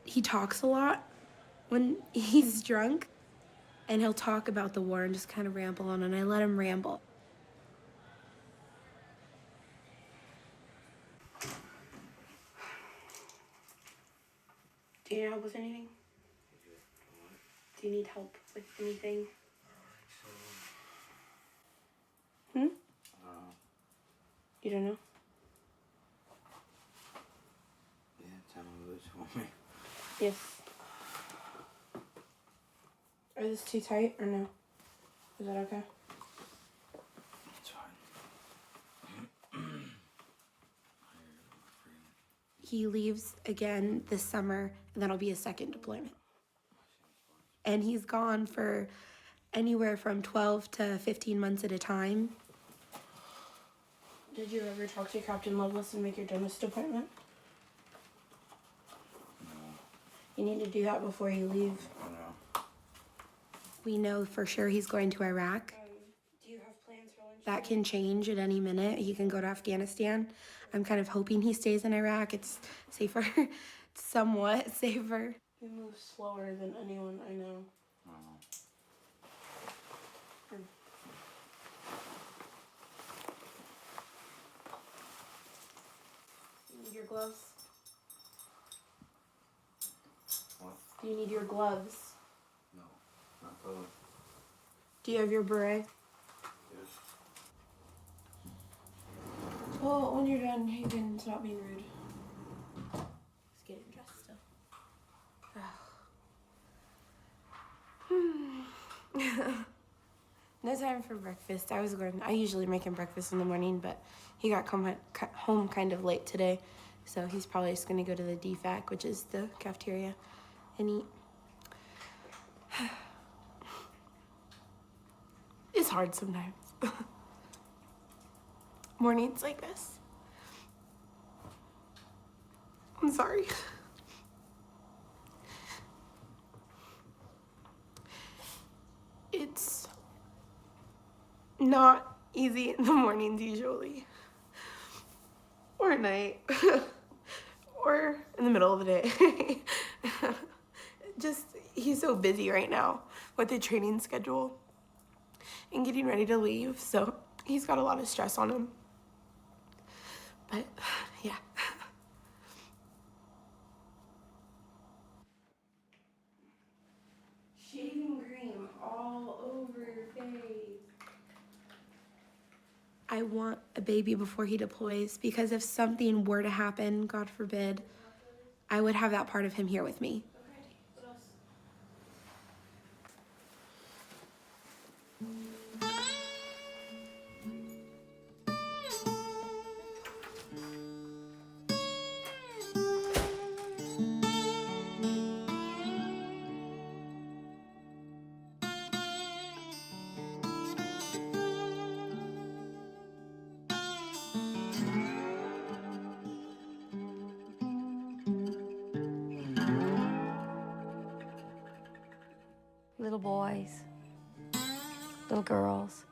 He talks a lot when he's drunk, and he'll talk about the war and just kind of ramble on, and I let him ramble. Do you need help with anything? Do you need help with anything? Hmm? You don't know? Yeah, tell me what you want me. Yes. Are this too tight or no? Is that okay? It's fine. He leaves again this summer, and that'll be his second deployment. And he's gone for anywhere from 12 to 15 months at a time. Did you ever talk to Captain Lovelace and make your dentist appointment? No. You need to do that before you leave. No. We know for sure he's going to Iraq. Do you have plans for lunch? That can change at any minute. He can go to Afghanistan. I'm kind of hoping he stays in Iraq. It's safer. It's somewhat safer. He moves slower than anyone I know. You need your gloves? What? Do you need your gloves? No, not totally. Do you have your beret? Yes. Well, when you're done, you can stop being rude. Just getting dressed still. No time for breakfast. I usually make him breakfast in the morning, but he got home kind of late today, so he's probably just gonna go to the DFAC, which is the cafeteria, and eat. It's hard sometimes. Mornings like this. I'm sorry. It's not easy in the mornings usually. Or at night. Or in the middle of the day. Just, he's so busy right now with the training schedule and getting ready to leave, so he's got a lot of stress on him. But, yeah. Shaving cream all over your face. I want a baby before he deploys, because if something were to happen, God forbid, I would have that part of him here with me. Little boys, little girls.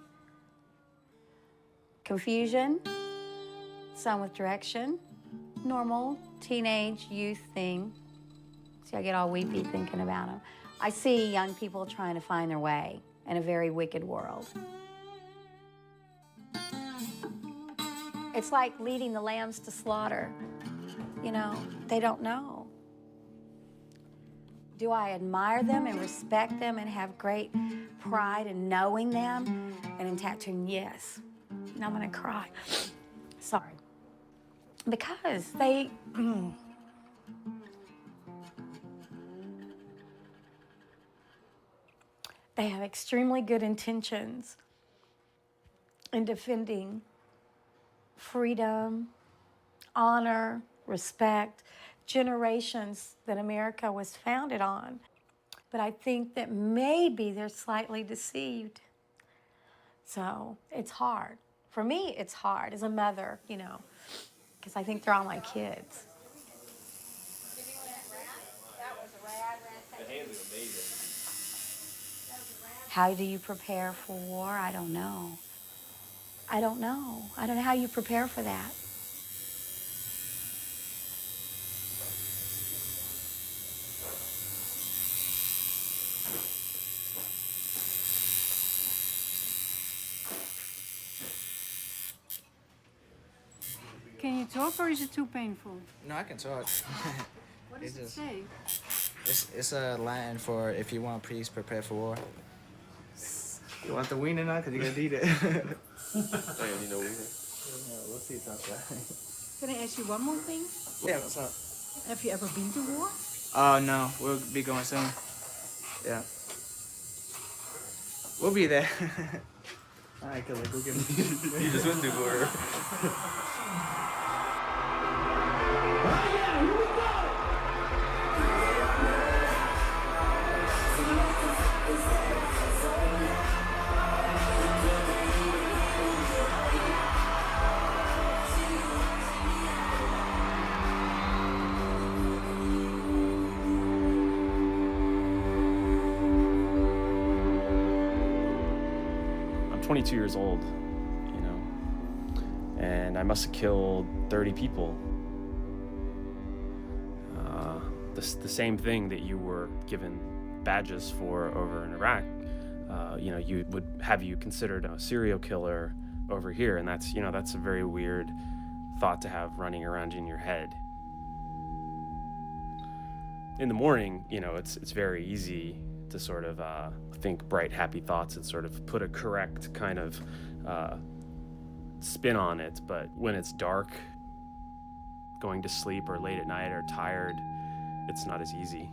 Confusion, some with direction, normal teenage youth thing. See, I get all weepy thinking about them. I see young people trying to find their way in a very wicked world. It's like leading the lambs to slaughter. You know, they don't know. Do I admire them and respect them and have great pride in knowing them and in tattooing? Yes. And I'm gonna cry. Sorry. Because they, They have extremely good intentions in defending freedom, honor, respect, generations that America was founded on. But I think that maybe they're slightly deceived. So it's hard. For me, it's hard as a mother, you know, because I think they're all my kids. How do you prepare for war? I don't know. I don't know. I don't know how you prepare for that. Can you talk or is it too painful? No, I can talk. What does it say? It's a Latin for if you want peace, prepare for war. You want the wiener now? Because you're going to need it. Damn, you know wiener. Yeah, we'll see about that. Can I ask you one more thing? Yeah, what's up? Have you ever been to war? Oh, no. We'll be going soon. Yeah. We'll be there. All right, Killeen, go get me. You just went through war. I'm 22 years old, you know, and I must have killed 30 people. The same thing that you were given badges for over in Iraq, you know, you would have you considered a serial killer over here, and that's, you know, that's a very weird thought to have running around in your head. In the morning, you know, it's very easy to sort of think bright, happy thoughts and sort of put a correct kind of spin on it. But when it's dark, going to sleep or late at night or tired, it's not as easy.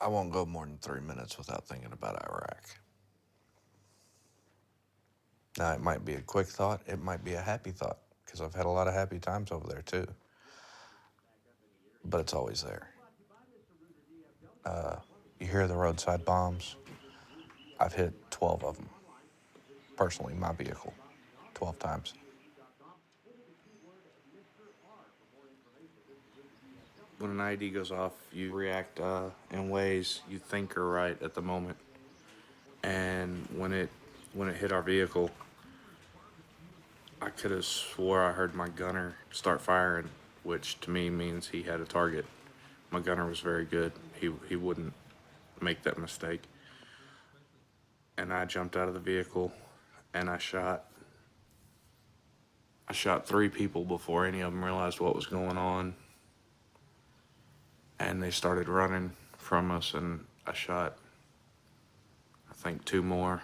I won't go more than 3 minutes without thinking about Iraq. Now, it might be a quick thought, it might be a happy thought, because I've had a lot of happy times over there too. But it's always there. You hear the roadside bombs. I've hit 12 of them. Personally, my vehicle, 12 times. When an IED goes off, you react in ways you think are right at the moment. And when it hit our vehicle, I could have swore I heard my gunner start firing, which to me means he had a target. My gunner was very good. He wouldn't make that mistake. And I jumped out of the vehicle and I shot 3 people before any of them realized what was going on. And they started running from us, and I shot, I think, 2 more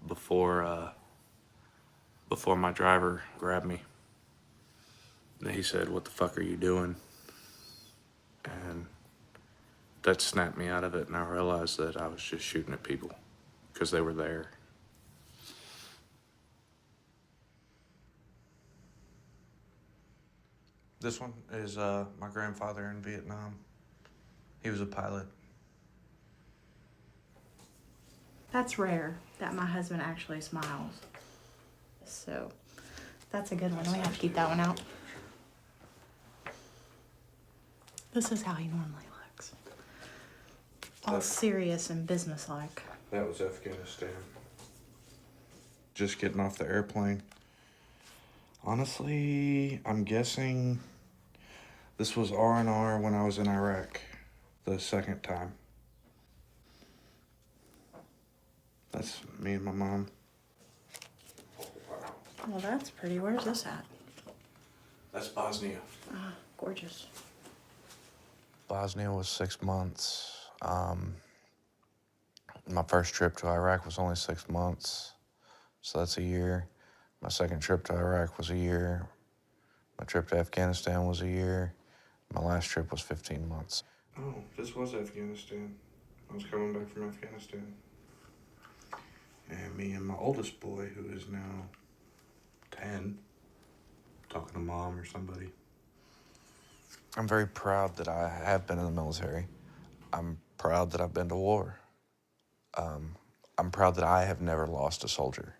before my driver grabbed me. And he said, "What the fuck are you doing?" And that snapped me out of it, and I realized that I was just shooting at people because they were there. This one is my grandfather in Vietnam. He was a pilot. That's rare that my husband actually smiles. So that's a good one. We have to keep that one out. This is how he normally looks. All serious and businesslike. That was Afghanistan. Just getting off the airplane. Honestly, I'm guessing this was R&R when I was in Iraq the second time. That's me and my mom. Well, that's pretty. Where's this at? That's Bosnia. Ah, gorgeous. Bosnia was 6 months. My first trip to Iraq was only 6 months, so that's a year. My second trip to Iraq was a year. My trip to Afghanistan was a year. My last trip was 15 months. Oh, this was Afghanistan. I was coming back from Afghanistan. And me and my oldest boy, who is now 10, talking to mom or somebody. I'm very proud that I have been in the military. I'm proud that I've been to war. I'm proud that I have never lost a soldier.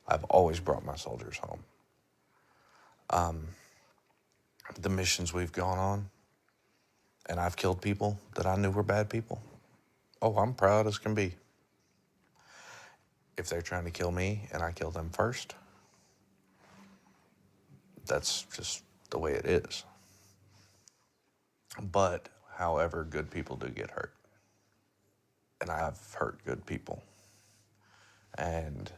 I've always brought my soldiers home. The missions we've gone on, and I've killed people that I knew were bad people. Oh, I'm proud as can be. If they're trying to kill me and I kill them first, that's just the way it is. But, however, good people do get hurt. And I've hurt good people. And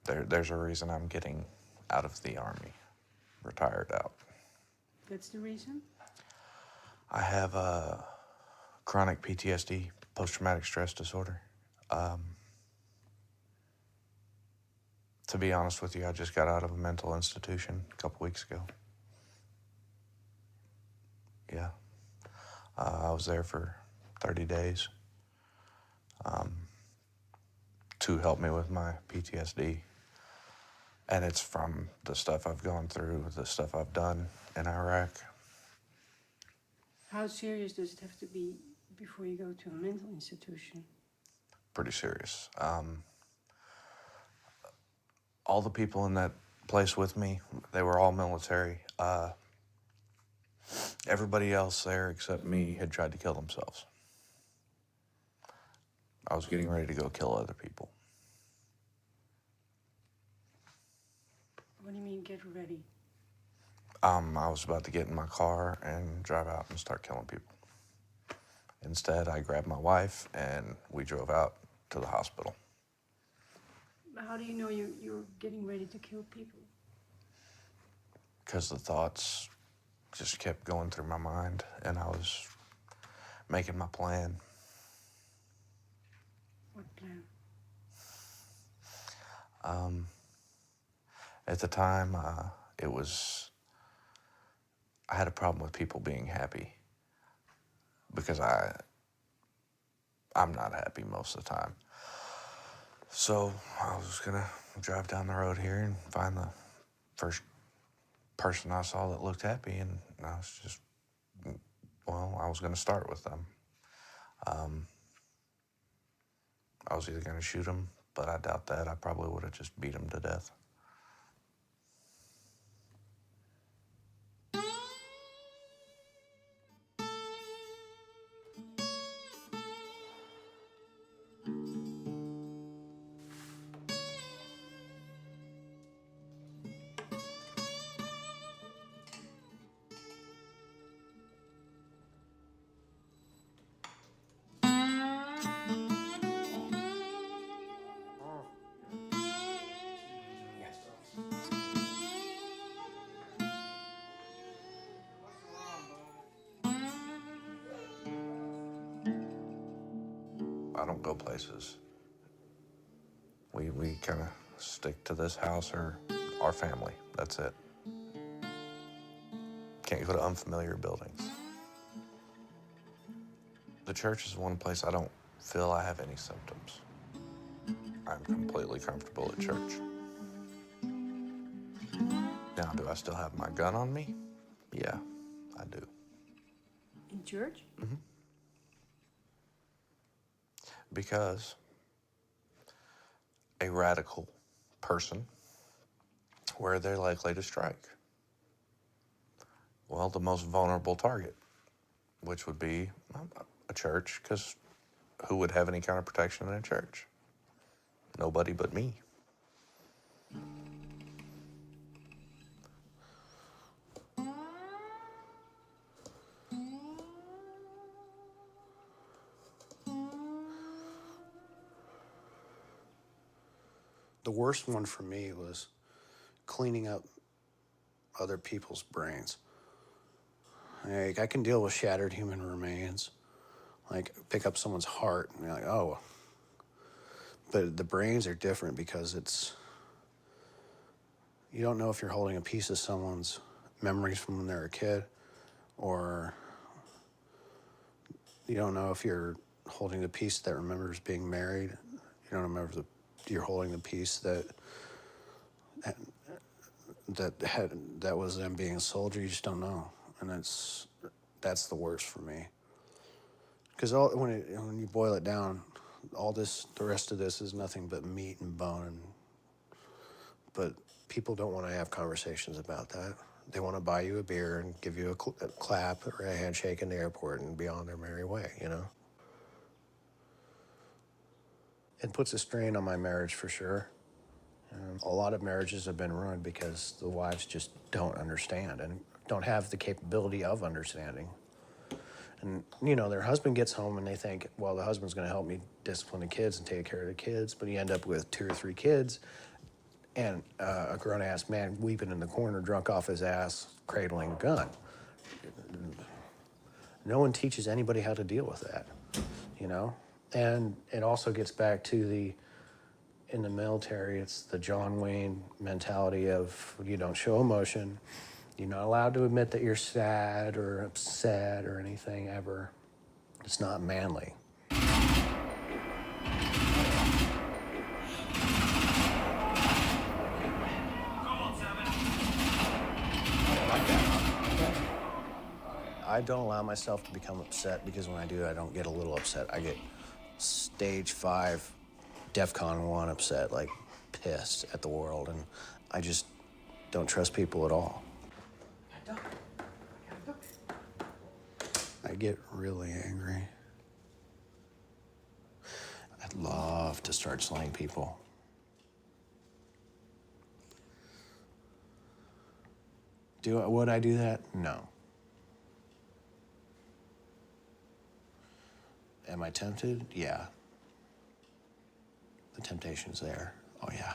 there's a reason I'm getting out of the Army, retired out. That's the reason? I have chronic PTSD, post-traumatic stress disorder. To be honest with you, I just got out of a mental institution a couple weeks ago. Yeah. I was there for 30 days to help me with my PTSD. And it's from the stuff I've gone through, the stuff I've done in Iraq. How serious does it have to be before you go to a mental institution? Pretty serious. All the people in that place with me, they were all military. Everybody else there except me had tried to kill themselves. I was getting ready to go kill other people. What do you mean, get ready? I was about to get in my car and drive out and start killing people. Instead, I grabbed my wife and we drove out to the hospital. How do you know you're getting ready to kill people? Because the thoughts just kept going through my mind and I was making my plan. What plan? At the time, I had a problem with people being happy because I'm not happy most of the time. So I was gonna drive down the road here and find the first person I saw that looked happy, and I was gonna start with them. I was either gonna shoot him, but I doubt that. I probably would have just beat him to death. I don't go places. We kind of stick to this house or our family. That's it. Can't go to unfamiliar buildings. The church is one place I don't feel I have any symptoms. I'm completely comfortable at church. Now, do I still have my gun on me? Yeah, I do. In church? Mm-hmm. Because a radical person, where are they likely to strike? Well, the most vulnerable target, which would be a church, because who would have any kind of protection in a church? Nobody but me. The worst one for me was cleaning up other people's brains. Like, I can deal with shattered human remains, like pick up someone's heart and be like, oh. But the brains are different because you don't know if you're holding a piece of someone's memories from when they were a kid, or you don't know if you're holding the piece that remembers being married. You don't remember you're holding the piece that was them being a soldier. You just don't know, and that's the worst for me. Because when you boil it down, the rest of this is nothing but meat and bone. But people don't want to have conversations about that. They want to buy you a beer and give you a clap or a handshake in the airport and be on their merry way, you know? It puts a strain on my marriage for sure. A lot of marriages have been ruined because the wives just don't understand and don't have the capability of understanding. And, their husband gets home and they think, well, the husband's going to help me discipline the kids and take care of the kids, but you end up with 2 or 3 kids and a grown-ass man weeping in the corner, drunk off his ass, cradling a gun. No one teaches anybody how to deal with that, And it also gets back to in the military, it's the John Wayne mentality of you don't show emotion. You're not allowed to admit that you're sad or upset or anything ever. It's not manly. I don't allow myself to become upset because when I do, I don't get a little upset. I get stage 5, DEFCON 1 upset, like pissed at the world, and I just don't trust people at all. I get really angry. I'd love to start slaying people. Would I do that? No. Am I tempted? Yeah. The temptation's there. Oh, yeah.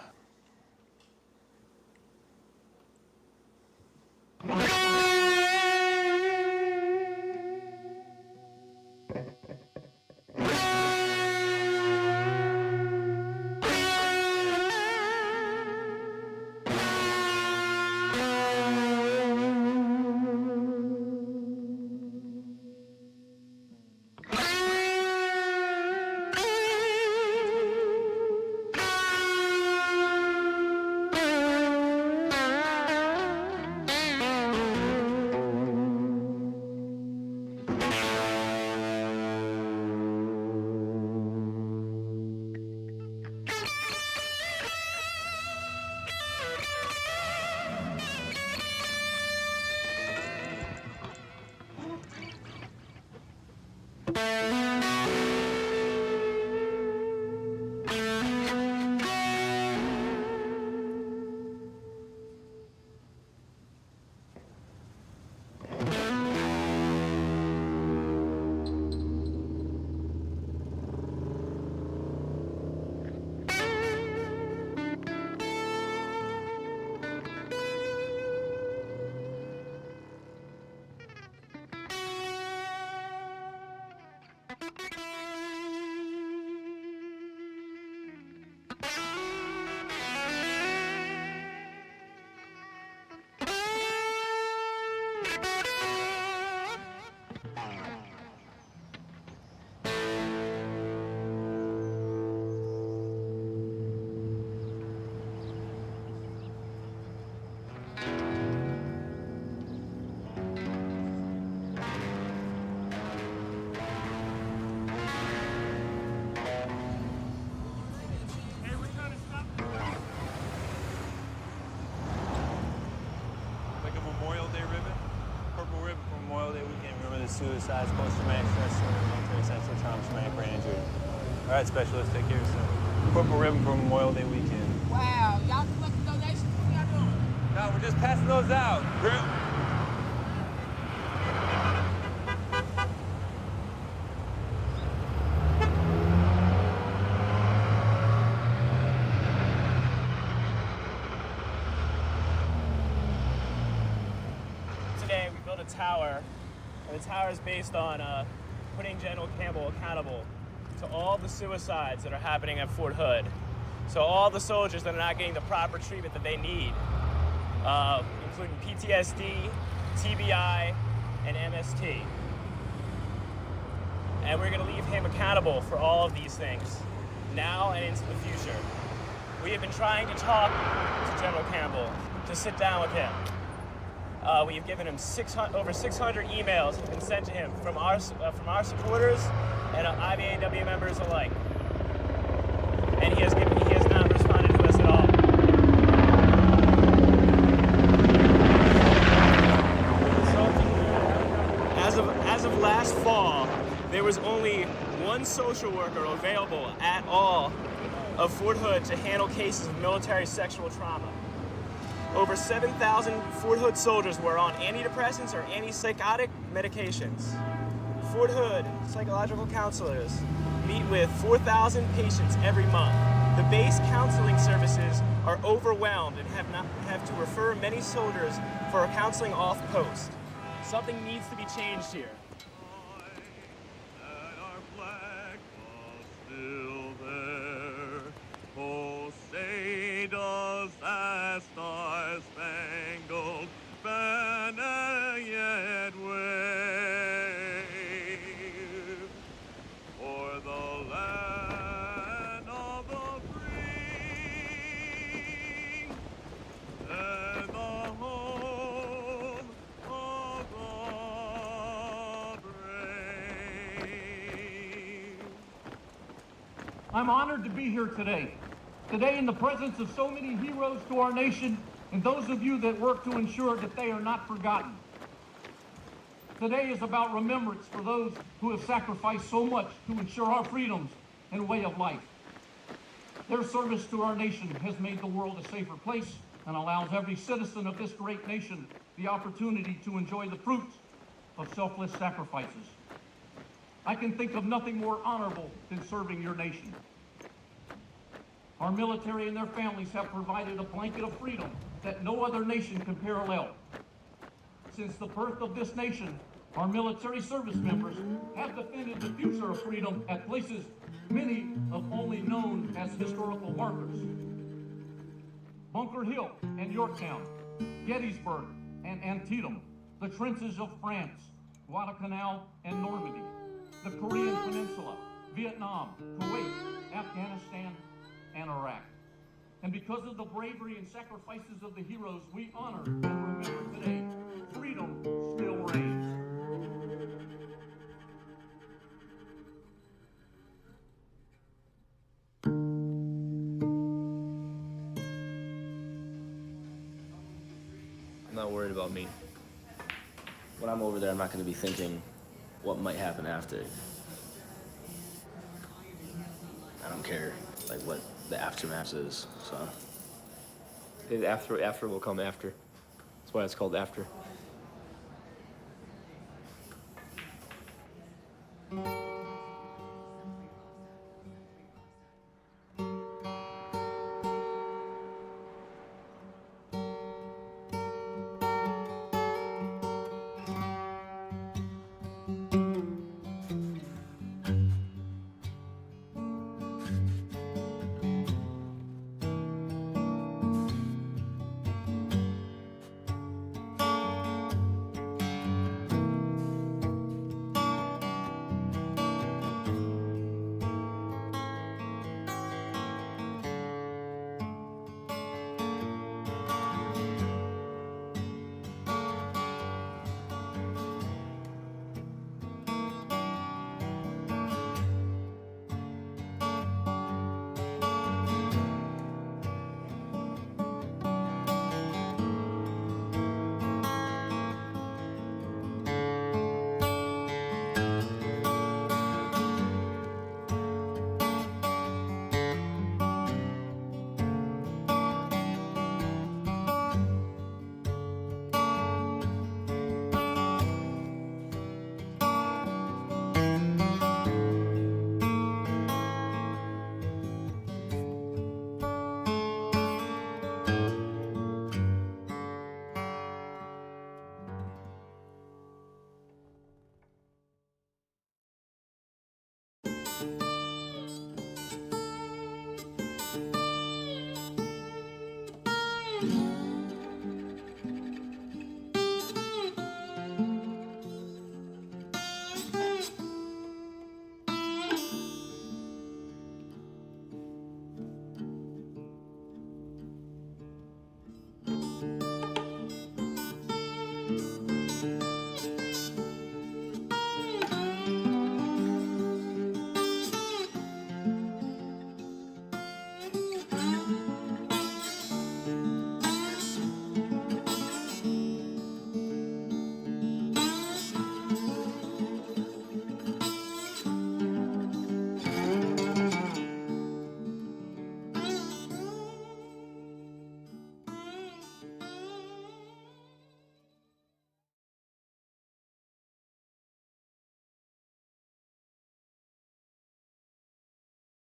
suicides, post-traumatic stress disorder, military sexual trauma, traumatic brain injury. All right, specialist, take care of yourself. Corporal ribbon for Memorial Day weekend. Wow, y'all collecting donations? What y'all doing? No, we're just passing those out. Today we built a tower, and the tower is based on putting General Campbell accountable to all the suicides that are happening at Fort Hood. So all the soldiers that are not getting the proper treatment that they need, including PTSD, TBI, and MST. And we're gonna leave him accountable for all of these things, now and into the future. We have been trying to talk to General Campbell, to sit down with him. We have given him over 600 emails have been sent to him from our supporters and IBAW members alike. And he has not responded to us at all. As of last fall, there was only one social worker available at all of Fort Hood to handle cases of military sexual trauma. Over 7,000 Fort Hood soldiers were on antidepressants or antipsychotic medications. Fort Hood psychological counselors meet with 4,000 patients every month. The base counseling services are overwhelmed and have to refer many soldiers for counseling off post. Something needs to be changed here. Star-Spangled Banner yet wave for the land of the free and the home of the brave. I'm honored to be here today. Today in the presence of so many heroes to our nation and those of you that work to ensure that they are not forgotten. Today is about remembrance for those who have sacrificed so much to ensure our freedoms and way of life. Their service to our nation has made the world a safer place and allows every citizen of this great nation the opportunity to enjoy the fruits of selfless sacrifices. I can think of nothing more honorable than serving your nation. Our military and their families have provided a blanket of freedom that no other nation can parallel. Since the birth of this nation, our military service members have defended the future of freedom at places many have only known as historical markers. Bunker Hill and Yorktown, Gettysburg and Antietam, the trenches of France, Guadalcanal and Normandy, the Korean Peninsula, Vietnam, Kuwait, Afghanistan, and Iraq. And because of the bravery and sacrifices of the heroes we honor and remember today, freedom still reigns. I'm not worried about me. When I'm over there, I'm not going to be thinking what might happen after. I don't care, like, what the aftermath is, so. After will come after. That's why it's called After.